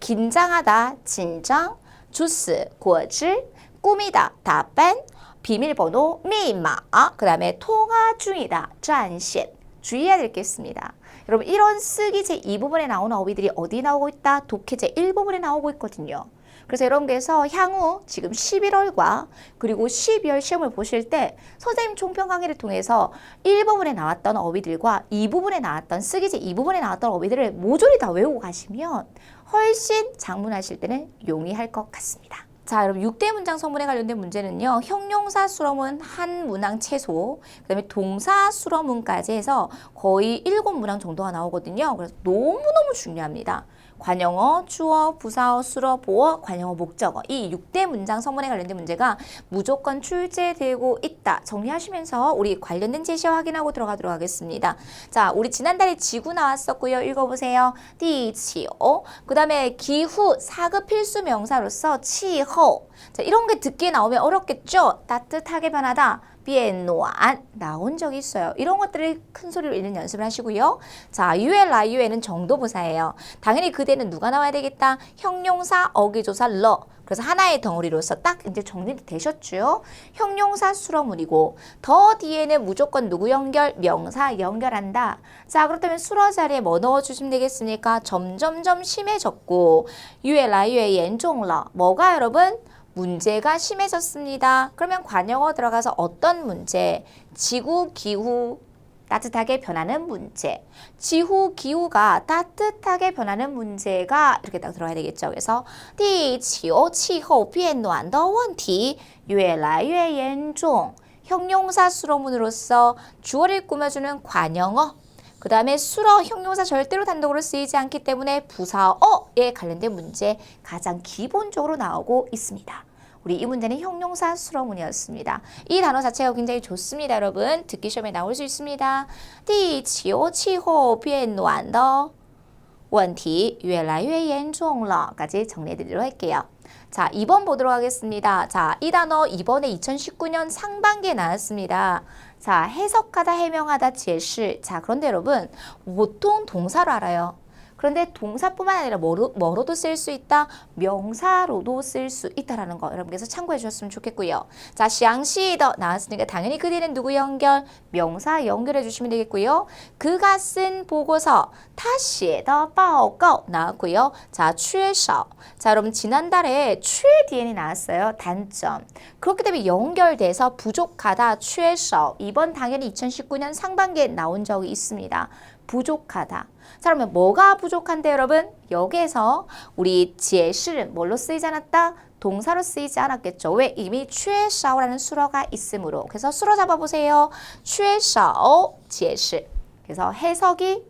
긴장하다, 진정, 주스, 果汁, 꾸미다, 打扮, 비밀번호, 密码, 그 다음에 통화 중이다, 占线. 주의해야 될 게 있습니다. 여러분 이런 쓰기 제2부분에 나오는 어휘들이 어디 나오고 있다? 독해 제1부분에 나오고 있거든요. 그래서 여러분께서 향후 지금 11월과 그리고 12월 시험을 보실 때 선생님 총평 강의를 통해서 1부분에 나왔던 어휘들과 2부분에 나왔던 쓰기 제2부분에 나왔던 어휘들을 모조리 다 외우고 가시면 훨씬 작문하실 때는 용이할 것 같습니다. 자, 여러분 6대 문장 서문에 관련된 문제는요. 형용사 수러문 한 문항 최소, 그 다음에 동사 수러문까지 해서 거의 7문항 정도가 나오거든요. 그래서 너무너무 중요합니다. 관용어, 주어, 부사어, 수러, 보어, 관용어, 목적어 이 6대 문장 서문에 관련된 문제가 무조건 출제되고 있다. 정리하시면서 우리 관련된 제시어 확인하고 들어가도록 하겠습니다. 자, 우리 지난달에 지구 나왔었고요. 읽어보세요. 地球. 그 다음에 기후, 사급 필수 명사로서 气候. 자, 이런 게 듣기에 나오면 어렵겠죠? 따뜻하게 변하다. 变暖 나온 적이 있어요. 이런 것들을 큰 소리로 읽는 연습을 하시고요. 자, 유엘, 라유에는 정도부사예요. 당연히 그대는 누가 나와야 되겠다? 형용사, 어기조사, 러. 그래서 하나의 덩어리로서 딱 이제 정리가 되셨죠? 형용사 수러문이고 더 뒤에는 무조건 누구 연결? 명사 연결한다. 자, 그렇다면 수러 자리에 뭐 넣어주시면 되겠습니까? 점점점 심해졌고 유엘, 라유에严重了. 뭐가 여러분? 문제가 심해졌습니다. 그러면 관용어 들어가서 어떤 문제? 지구, 기후, 따뜻하게 변하는 문제. 지구, 기후가 따뜻하게 변하는 문제가 이렇게 딱 들어가야 되겠죠. 그래서 地球气候变暖的问题越来越严重. 형용사 수로문으로서 주어를 꾸며주는 관용어. 그 다음에 수러 형용사 절대로 단독으로 쓰이지 않기 때문에 부사어에 관련된 문제 가장 기본적으로 나오고 있습니다. 우리 이 문제는 형용사 수러문이었습니다. 이 단어 자체가 굉장히 좋습니다, 여러분. 듣기 시험에 나올 수 있습니다. 地球气候变暖的问题越来越严重了까지 정리해드리도록 할게요. 자, 2번 보도록 하겠습니다. 자, 이 단어 이번에 2019년 상반기에 나왔습니다. 자, 해석하다, 해명하다, 제시. 자, 그런데 여러분, 보통 동사로 알아요. 그런데 동사뿐만 아니라 뭐로도 쓸 수 있다? 명사로도 쓸 수 있다라는 거 여러분께서 참고해 주셨으면 좋겠고요. 자, 详细的 나왔으니까 당연히 그 뒤에는 누구 연결? 명사 연결해 주시면 되겠고요. 그가 쓴 보고서 他写的报告 나왔고요. 자, 缺少. 자, 여러분 지난달에 缺 뒤에는 나왔어요. 단점. 그렇기 때문에 연결돼서 부족하다, 缺少. 이번 당연히 2019년 상반기에 나온 적이 있습니다. 부족하다. 자, 그러면 뭐가 부족한데 여러분? 여기에서 우리 解释 뭘로 쓰이지 않았다? 동사로 쓰이지 않았겠죠. 왜? 이미 缺少라는 수러가 있으므로. 그래서 수러 잡아보세요. 缺少解释. 그래서 해석이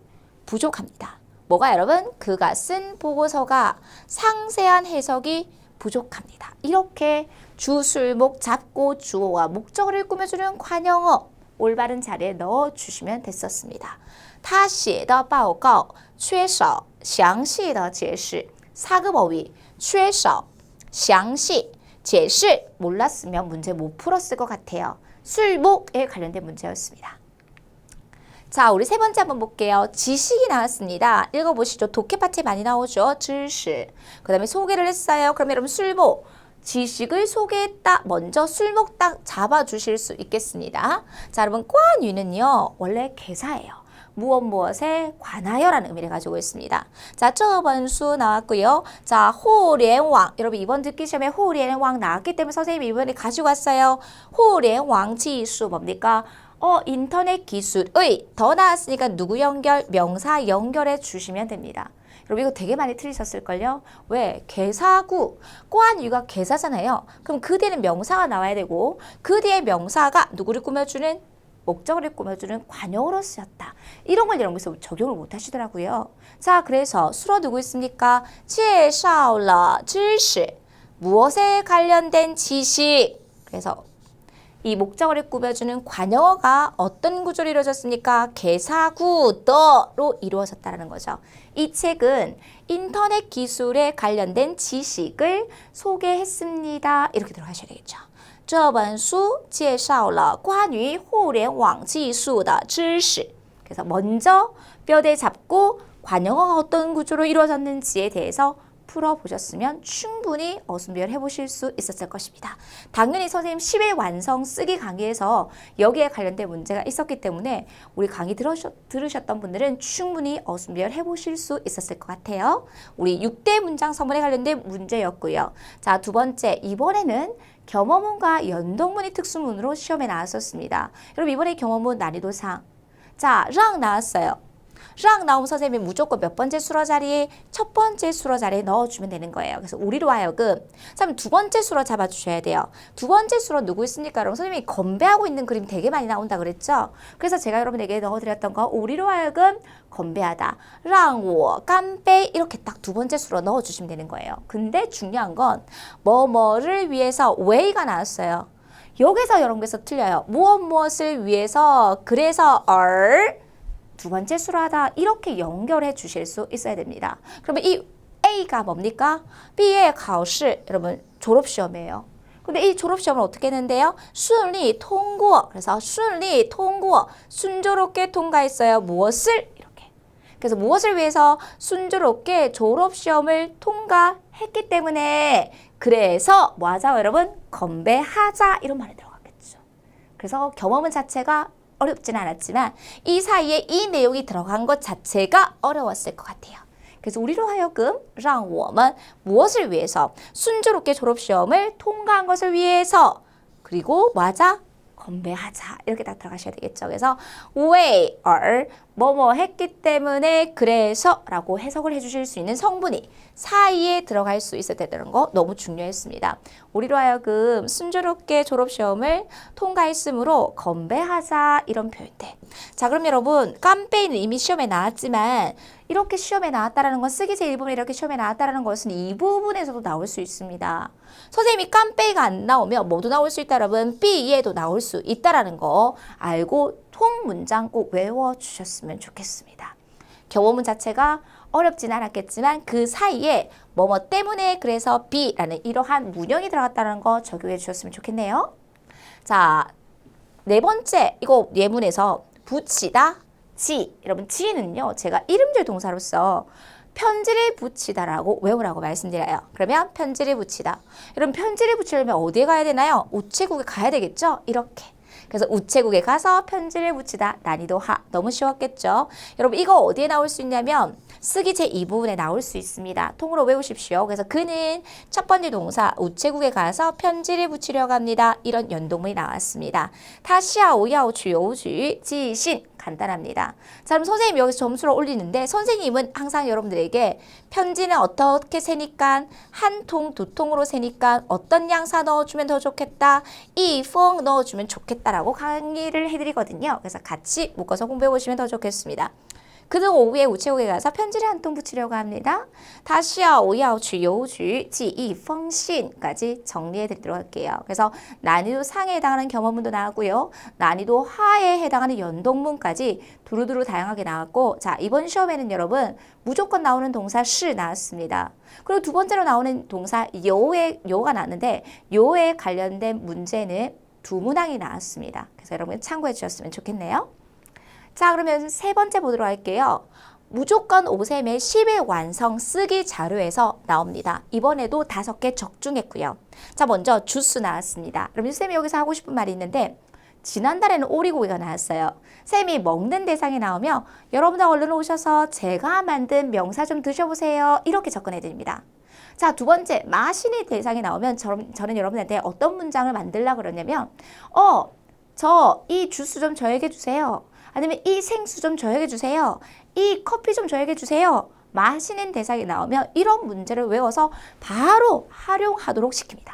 부족합니다. 뭐가 여러분? 그가 쓴 보고서가 상세한 해석이 부족합니다. 이렇게 주술목 잡고 주어와 목적어를 꾸며주는 관용어 올바른 자리에 넣어주시면 됐었습니다. 他写的报告缺少详细的解释 4급 어휘 缺少详细 解释 몰랐으면 문제 못 풀었을 것 같아요. 술목에 관련된 문제였습니다. 자, 우리 세 번째 한번 볼게요. 지식이 나왔습니다. 읽어보시죠. 독해 파트에 많이 나오죠. 知识. 그 다음에 소개를 했어요. 그럼 여러분 술목. 지식을 소개했다. 먼저 술목 딱 잡아주실 수 있겠습니다. 자, 여러분 관유는요. 원래 개사예요. 무엇에 관하여라는 의미를 가지고 있습니다. 자, 这本书 나왔고요. 자, 互联网. 여러분 이번 듣기 시험에 互联网 나왔기 때문에 선생님이 이번에 가지고 왔어요. 互联网 技术 뭡니까? 인터넷 기술의 더 나왔으니까 누구 연결? 명사 연결해 주시면 됩니다. 여러분 이거 되게 많이 틀리셨을걸요? 왜? 개사구, 꽌유가 개사잖아요. 그럼 그 뒤에는 명사가 나와야 되고 그 뒤에 명사가 누구를 꾸며주는 목적어를 꾸며주는 관용어로 쓰였다. 이런 걸 여러분께서 적용을 못 하시더라고요. 자, 그래서 수로 누구 있습니까? 介绍了知识 무엇에 관련된 지식. 그래서 이 목적어를 꾸며주는 관용어가 어떤 구조로 이루어졌습니까? 개사구 더로 이루어졌다는 거죠. 이 책은 인터넷 기술에 관련된 지식을 소개했습니다. 이렇게 들어가셔야 되겠죠. 这本书介绍了关于互联网技术的知识. 그래서 먼저 뼈대 잡고 관용어가 어떤 구조로 이루어졌는지에 대해서 풀어보셨으면 충분히 어순비열 해보실 수 있었을 것입니다. 당연히 선생님 10일 완성 쓰기 강의에서 여기에 관련된 문제가 있었기 때문에 우리 강의 들으셨던 분들은 충분히 어순비열 해보실 수 있었을 것 같아요. 우리 6대 문장 서문에 관련된 문제였고요. 자, 두 번째, 이번에는 겸어문과 연동문이 특수문으로 시험에 나왔었습니다. 여러분 이번에 겸어문 난이도상 자, 랑 나왔어요. 랑 나오면 선생님이 무조건 몇 번째 수러 자리에 첫 번째 수러 자리에 넣어주면 되는 거예요. 그래서 우리로 하여금 그럼 두 번째 수러 잡아주셔야 돼요. 두 번째 수러 누구 있습니까? 여러분 선생님이 건배하고 있는 그림 되게 많이 나온다 그랬죠? 그래서 제가 여러분에게 넣어드렸던 거 우리로 하여금 건배하다. 让我干杯 이렇게 딱 두 번째 수러 넣어주시면 되는 거예요. 근데 중요한 건 뭐뭐를 위해서 왜가 나왔어요. 여기서 여러분께서 틀려요. 무엇을 위해서 그래서 두 번째 수로하다 이렇게 연결해 주실 수 있어야 됩니다. 그러면 이 A가 뭡니까? B의 考试 여러분 졸업시험이에요. 근데 이 졸업시험을 어떻게 했는데요? 顺利通过 그래서 顺利通过 순조롭게 통과했어요. 무엇을? 이렇게. 그래서 무엇을 위해서 순조롭게 졸업시험을 통과했기 때문에 그래서 뭐 하자 여러분? 건배하자 이런 말이 들어갔겠죠. 그래서 경험은 자체가 어렵지는 않았지만 이 사이에 이 내용이 들어간 것 자체가 어려웠을 것 같아요. 그래서 우리로 하여금 让我们 무엇을 위해서 순조롭게 졸업시험을 통과한 것을 위해서 그리고 맞아 건배하자 이렇게 딱 들어가셔야 되겠죠. 그래서 왜, 뭐뭐 했기 때문에 그래서 라고 해석을 해주실 수 있는 성분이 사이에 들어갈 수 있어야 되는 거 너무 중요했습니다. 우리로 하여금 순조롭게 졸업시험을 통과했으므로 건배하자 이런 표현들. 자, 그럼 여러분 깜빼이는 이미 시험에 나왔지만 이렇게 시험에 나왔다라는 건 쓰기 제1부분에 이렇게 시험에 나왔다라는 것은 이 부분에서도 나올 수 있습니다. 선생님이 깜빼이가 안 나오면 뭐도 나올 수 있다 여러분? B에도 나올 수 있다라는 거 알고 통 문장 꼭 외워주셨으면 좋겠습니다. 경호문 자체가 어렵진 않았겠지만 그 사이에 뭐뭐 때문에 그래서 B라는 이러한 문형이 들어갔다는 거 적용해 주셨으면 좋겠네요. 자, 네 번째 이거 예문에서 붙이다, 지. 여러분 지는요 제가 이름절 동사로서 편지를 붙이다라고 외우라고 말씀드려요. 그러면 편지를 붙이다. 여러분 편지를 붙이려면 어디에 가야 되나요? 우체국에 가야 되겠죠? 이렇게. 그래서 우체국에 가서 편지를 붙이다. 난이도 하. 너무 쉬웠겠죠? 여러분 이거 어디에 나올 수 있냐면 쓰기 제2부분에 나올 수 있습니다. 통으로 외우십시오. 그래서 그는 첫 번째 동사 우체국에 가서 편지를 붙이려고 합니다. 이런 연동문이 나왔습니다. 타시아오야오 주요주 지신 간단합니다. 자, 그럼 선생님 여기서 점수를 올리는데 선생님은 항상 여러분들에게 편지는 어떻게 세니까 한 통, 두 통으로 세니까 어떤 양사 넣어주면 더 좋겠다. 이펑 넣어주면 좋겠다라고 강의를 해드리거든요. 그래서 같이 묶어서 공부해 보시면 더 좋겠습니다. 그는 오후에 우체국에 가서 편지를 한 통 붙이려고 합니다. 다시야 오야오 주요주 지이 펑신까지 정리해 드리도록 할게요. 그래서 난이도 상에 해당하는 경험문도 나왔고요. 난이도 하에 해당하는 연동문까지 두루두루 다양하게 나왔고 자 이번 시험에는 여러분 무조건 나오는 동사 시 나왔습니다. 그리고 두 번째로 나오는 동사 요가 나왔는데 요에 관련된 문제는 두 문항이 나왔습니다. 그래서 여러분 참고해 주셨으면 좋겠네요. 자, 그러면 세 번째 보도록 할게요. 무조건 오셈의 10일 완성 쓰기 자료에서 나옵니다. 이번에도 5개 적중했고요. 자, 먼저 주스 나왔습니다. 그러면 쌤이 여기서 하고 싶은 말이 있는데 지난달에는 오리고기가 나왔어요. 쌤이 먹는 대상이 나오면 여러분들 얼른 오셔서 제가 만든 명사 좀 드셔보세요. 이렇게 접근해 드립니다. 자, 두 번째 마시는 대상이 나오면 저는 여러분한테 어떤 문장을 만들려고 그러냐면 저 이 주스 좀 저에게 주세요. 아니면 이 생수 좀 저에게 주세요. 이 커피 좀 저에게 주세요. 마시는 대상이 나오면 이런 문제를 외워서 바로 활용하도록 시킵니다.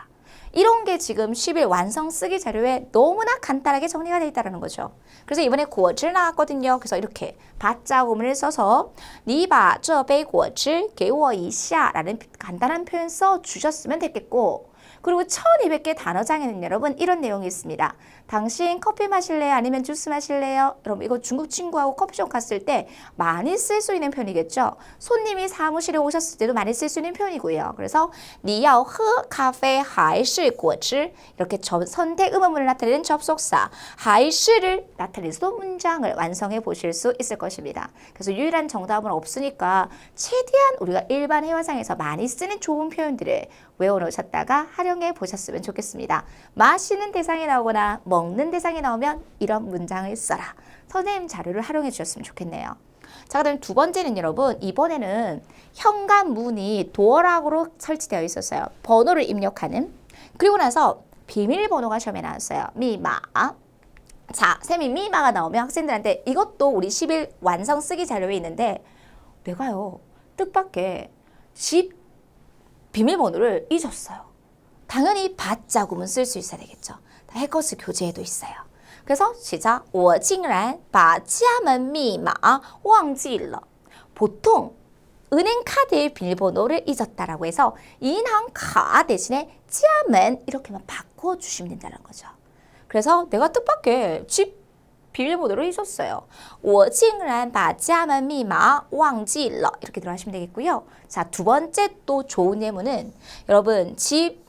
이런 게 지금 10일 완성 쓰기 자료에 너무나 간단하게 정리가 되어 있다는 거죠. 그래서 이번에 果汁 나왔거든요. 그래서 이렇게 받자구문을 써서 你把这杯果汁给我一下라는 간단한 표현 써주셨으면 됐겠고 그리고 1200개 단어장에는 여러분 이런 내용이 있습니다. 당신 커피 마실래요? 아니면 주스 마실래요? 여러분 이거 중국 친구하고 커피숍 갔을 때 많이 쓸 수 있는 표현이겠죠. 손님이 사무실에 오셨을 때도 많이 쓸 수 있는 표현이고요. 그래서 你要喝咖啡还是果汁 이렇게 선택 의문문을 나타내는 접속사 还是를 나타내서 문장을 완성해 보실 수 있을 것입니다. 그래서 유일한 정답은 없으니까 최대한 우리가 일반 회화상에서 많이 쓰는 좋은 표현들을 외워놓으셨다가 활용해 보셨으면 좋겠습니다. 마시는 대상이 나오거나 먹는 대상이 나오면 이런 문장을 써라. 선생님 자료를 활용해 주셨으면 좋겠네요. 자, 그다음 두 번째는 여러분 이번에는 현관문이 도어락으로 설치되어 있었어요. 번호를 입력하는. 그리고 나서 비밀번호가 시험에 나왔어요. 미마. 자, 쌤이 미마가 나오면 학생들한테 이것도 우리 10일 완성 쓰기 자료에 있는데 내가요 뜻밖의 집 비밀번호를 잊었어요. 당연히 받자구문 쓸 수 있어야 되겠죠. 해커스 교재에도 있어요. 그래서 시작. 我竟然把家门密码忘记了. 보통 은행 카드의 비밀번호를 잊었다라고 해서 인항카 대신에 家门 이렇게만 바꿔주시면 된다는 거죠. 그래서 내가 뜻밖의 집 비밀번호를 잊었어요. 我竟然把家门密码忘记了 이렇게 들어가시면 되겠고요. 자, 두 번째 또 좋은 예문은 여러분 집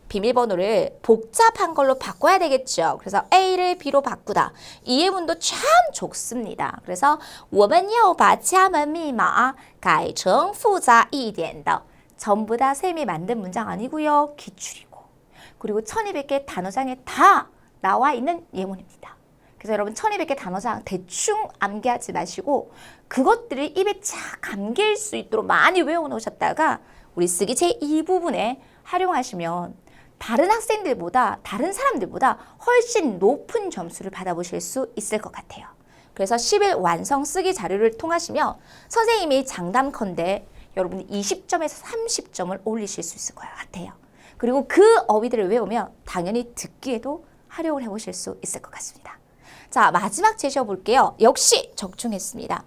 비밀번호를 복잡한 걸로 바꿔야 되겠죠. 그래서 A를 B로 바꾸다. 이 예문도 참 좋습니다. 그래서 我们要把家门密码改成复杂一点的 전부 다 쌤이 만든 문장 아니고요. 기출이고. 그리고 1200개 단어장에 다 나와 있는 예문입니다. 그래서 여러분 1200개 단어장 대충 암기하지 마시고 그것들이 입에 착 감길 수 있도록 많이 외워놓으셨다가 우리 쓰기 제2부분에 활용하시면 다른 학생들보다, 다른 사람들보다 훨씬 높은 점수를 받아보실 수 있을 것 같아요. 그래서 10일 완성 쓰기 자료를 통하시면 선생님이 장담컨대 여러분이 20점에서 30점을 올리실 수 있을 것 같아요. 그리고 그 어휘들을 외우면 당연히 듣기에도 활용을 해보실 수 있을 것 같습니다. 자, 마지막 제시어 볼게요. 역시 적중했습니다.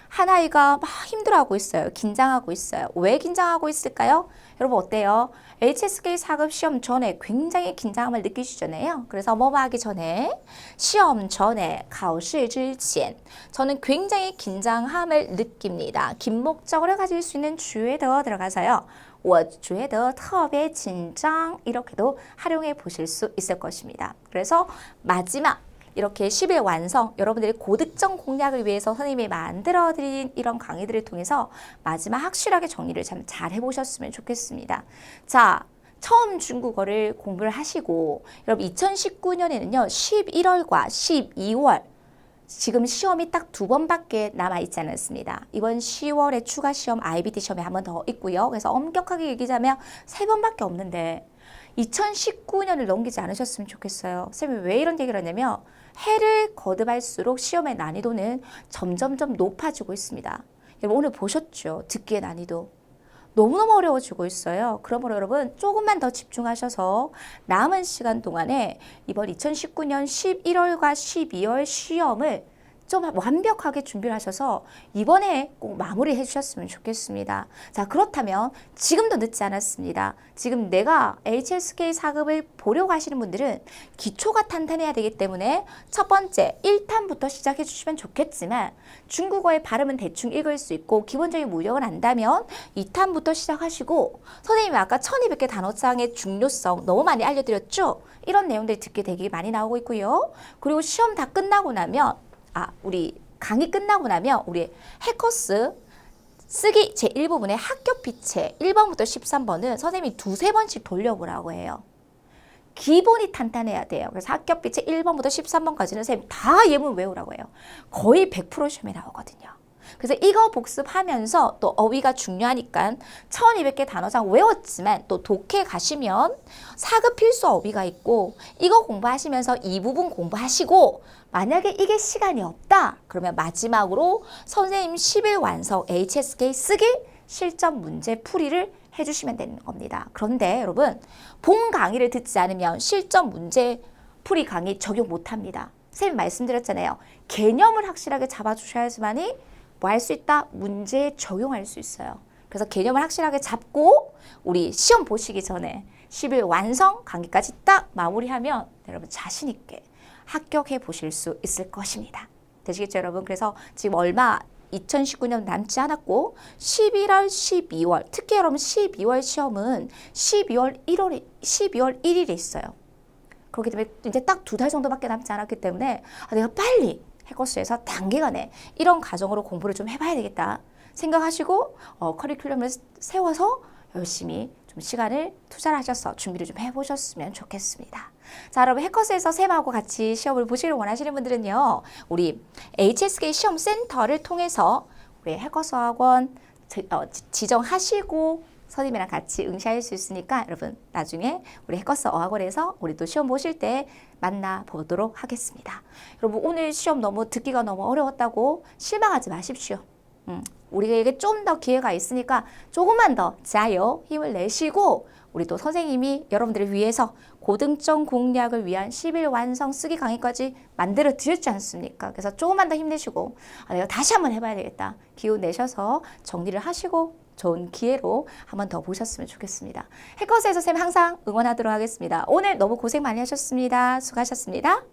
한 아이가 막 힘들어하고 있어요. 긴장하고 있어요. 왜 긴장하고 있을까요? 여러분 어때요? HSK 4급 시험 전에 굉장히 긴장함을 느끼시잖아요. 그래서 뭐 하기 전에 시험 전에 考试之前 저는 굉장히 긴장함을 느낍니다. 긴 목적어를 가질 수 있는 觉得 들어가서요. 我觉得特别紧张 이렇게도 활용해 보실 수 있을 것입니다. 그래서 마지막 이렇게 10일 완성, 여러분들이 고득점 공략을 위해서 선생님이 만들어드린 이런 강의들을 통해서 마지막 확실하게 정리를 참 잘 해보셨으면 좋겠습니다. 자, 처음 중국어를 공부를 하시고 여러분 2019년에는요 11월과 12월 지금 시험이 딱 2번밖에 남아있지 않았습니다. 이번 10월에 추가 시험 IBT 시험이 한 번 더 있고요. 그래서 엄격하게 얘기하자면 3번밖에 없는데 2019년을 넘기지 않으셨으면 좋겠어요. 선생님이 왜 이런 얘기를 하냐면 해를 거듭할수록 시험의 난이도는 점점점 높아지고 있습니다. 여러분 오늘 보셨죠? 듣기의 난이도. 너무너무 어려워지고 있어요. 그러므로 여러분 조금만 더 집중하셔서 남은 시간 동안에 이번 2019년 11월과 12월 시험을 좀 완벽하게 준비를 하셔서 이번에 꼭 마무리해 주셨으면 좋겠습니다. 자, 그렇다면 지금도 늦지 않았습니다. 지금 내가 HSK 4급을 보려고 하시는 분들은 기초가 탄탄해야 되기 때문에 첫 번째 1탄부터 시작해 주시면 좋겠지만 중국어의 발음은 대충 읽을 수 있고 기본적인 문역은 안다면 2탄부터 시작하시고 선생님이 아까 1200개 단어장의 중요성 너무 많이 알려드렸죠? 이런 내용들이 듣게 되게 많이 나오고 있고요. 그리고 시험 다 끝나고 나면 우리 강의 끝나고 나면 우리 해커스 쓰기 제1부분의 학교 피체 1번부터 13번은 선생님이 2-3번씩 돌려보라고 해요. 기본이 탄탄해야 돼요. 그래서 학교 피체 1번부터 13번까지는 선생님 다 예문 외우라고 해요. 거의 100% 시험에 나오거든요. 그래서 이거 복습하면서 또 어휘가 중요하니까 1200개 단어장 외웠지만 또 독해 가시면 4급 필수 어휘가 있고 이거 공부하시면서 이 부분 공부하시고 만약에 이게 시간이 없다 그러면 마지막으로 선생님 10일 완성 HSK 쓰기 실전 문제 풀이를 해주시면 되는 겁니다. 그런데 여러분 본 강의를 듣지 않으면 실전 문제 풀이 강의 적용 못합니다. 선생님 말씀드렸잖아요. 개념을 확실하게 잡아주셔야지만이 뭐 할 수 있다? 문제에 적용할 수 있어요. 그래서 개념을 확실하게 잡고 우리 시험 보시기 전에 10일 완성 강의까지 딱 마무리하면 여러분 자신 있게 합격해 보실 수 있을 것입니다. 되시겠죠 여러분? 그래서 지금 얼마 2019년 남지 않았고 11월, 12월 특히 여러분 12월 시험은 12월 1일에 있어요. 그렇기 때문에 이제 딱 2달 정도밖에 남지 않았기 때문에 내가 빨리 해커스에서 단기간에 이런 과정으로 공부를 좀 해봐야 되겠다 생각하시고 커리큘럼을 세워서 열심히 좀 시간을 투자를 하셔서 준비를 좀 해보셨으면 좋겠습니다. 자, 여러분 해커스에서 쌤하고 같이 시험을 보시길 원하시는 분들은요. 우리 HSK 시험 센터를 통해서 우리 해커스 학원 지정하시고 선생님이랑 같이 응시할 수 있으니까 여러분 나중에 우리 해커스 어학원에서 우리 또 시험 보실 때 만나보도록 하겠습니다. 여러분 오늘 시험 너무 듣기가 너무 어려웠다고 실망하지 마십시오. 우리에게 좀 더 기회가 있으니까 조금만 더 자요 힘을 내시고 우리 또 선생님이 여러분들을 위해서 고등점 공략을 위한 10일 완성 쓰기 강의까지 만들어 드렸지 않습니까? 그래서 조금만 더 힘내시고 내가 다시 한번 해봐야 되겠다. 기운 내셔서 정리를 하시고 좋은 기회로 한번 더 보셨으면 좋겠습니다. 해커스에서 쌤 항상 응원하도록 하겠습니다. 오늘 너무 고생 많이 하셨습니다. 수고하셨습니다.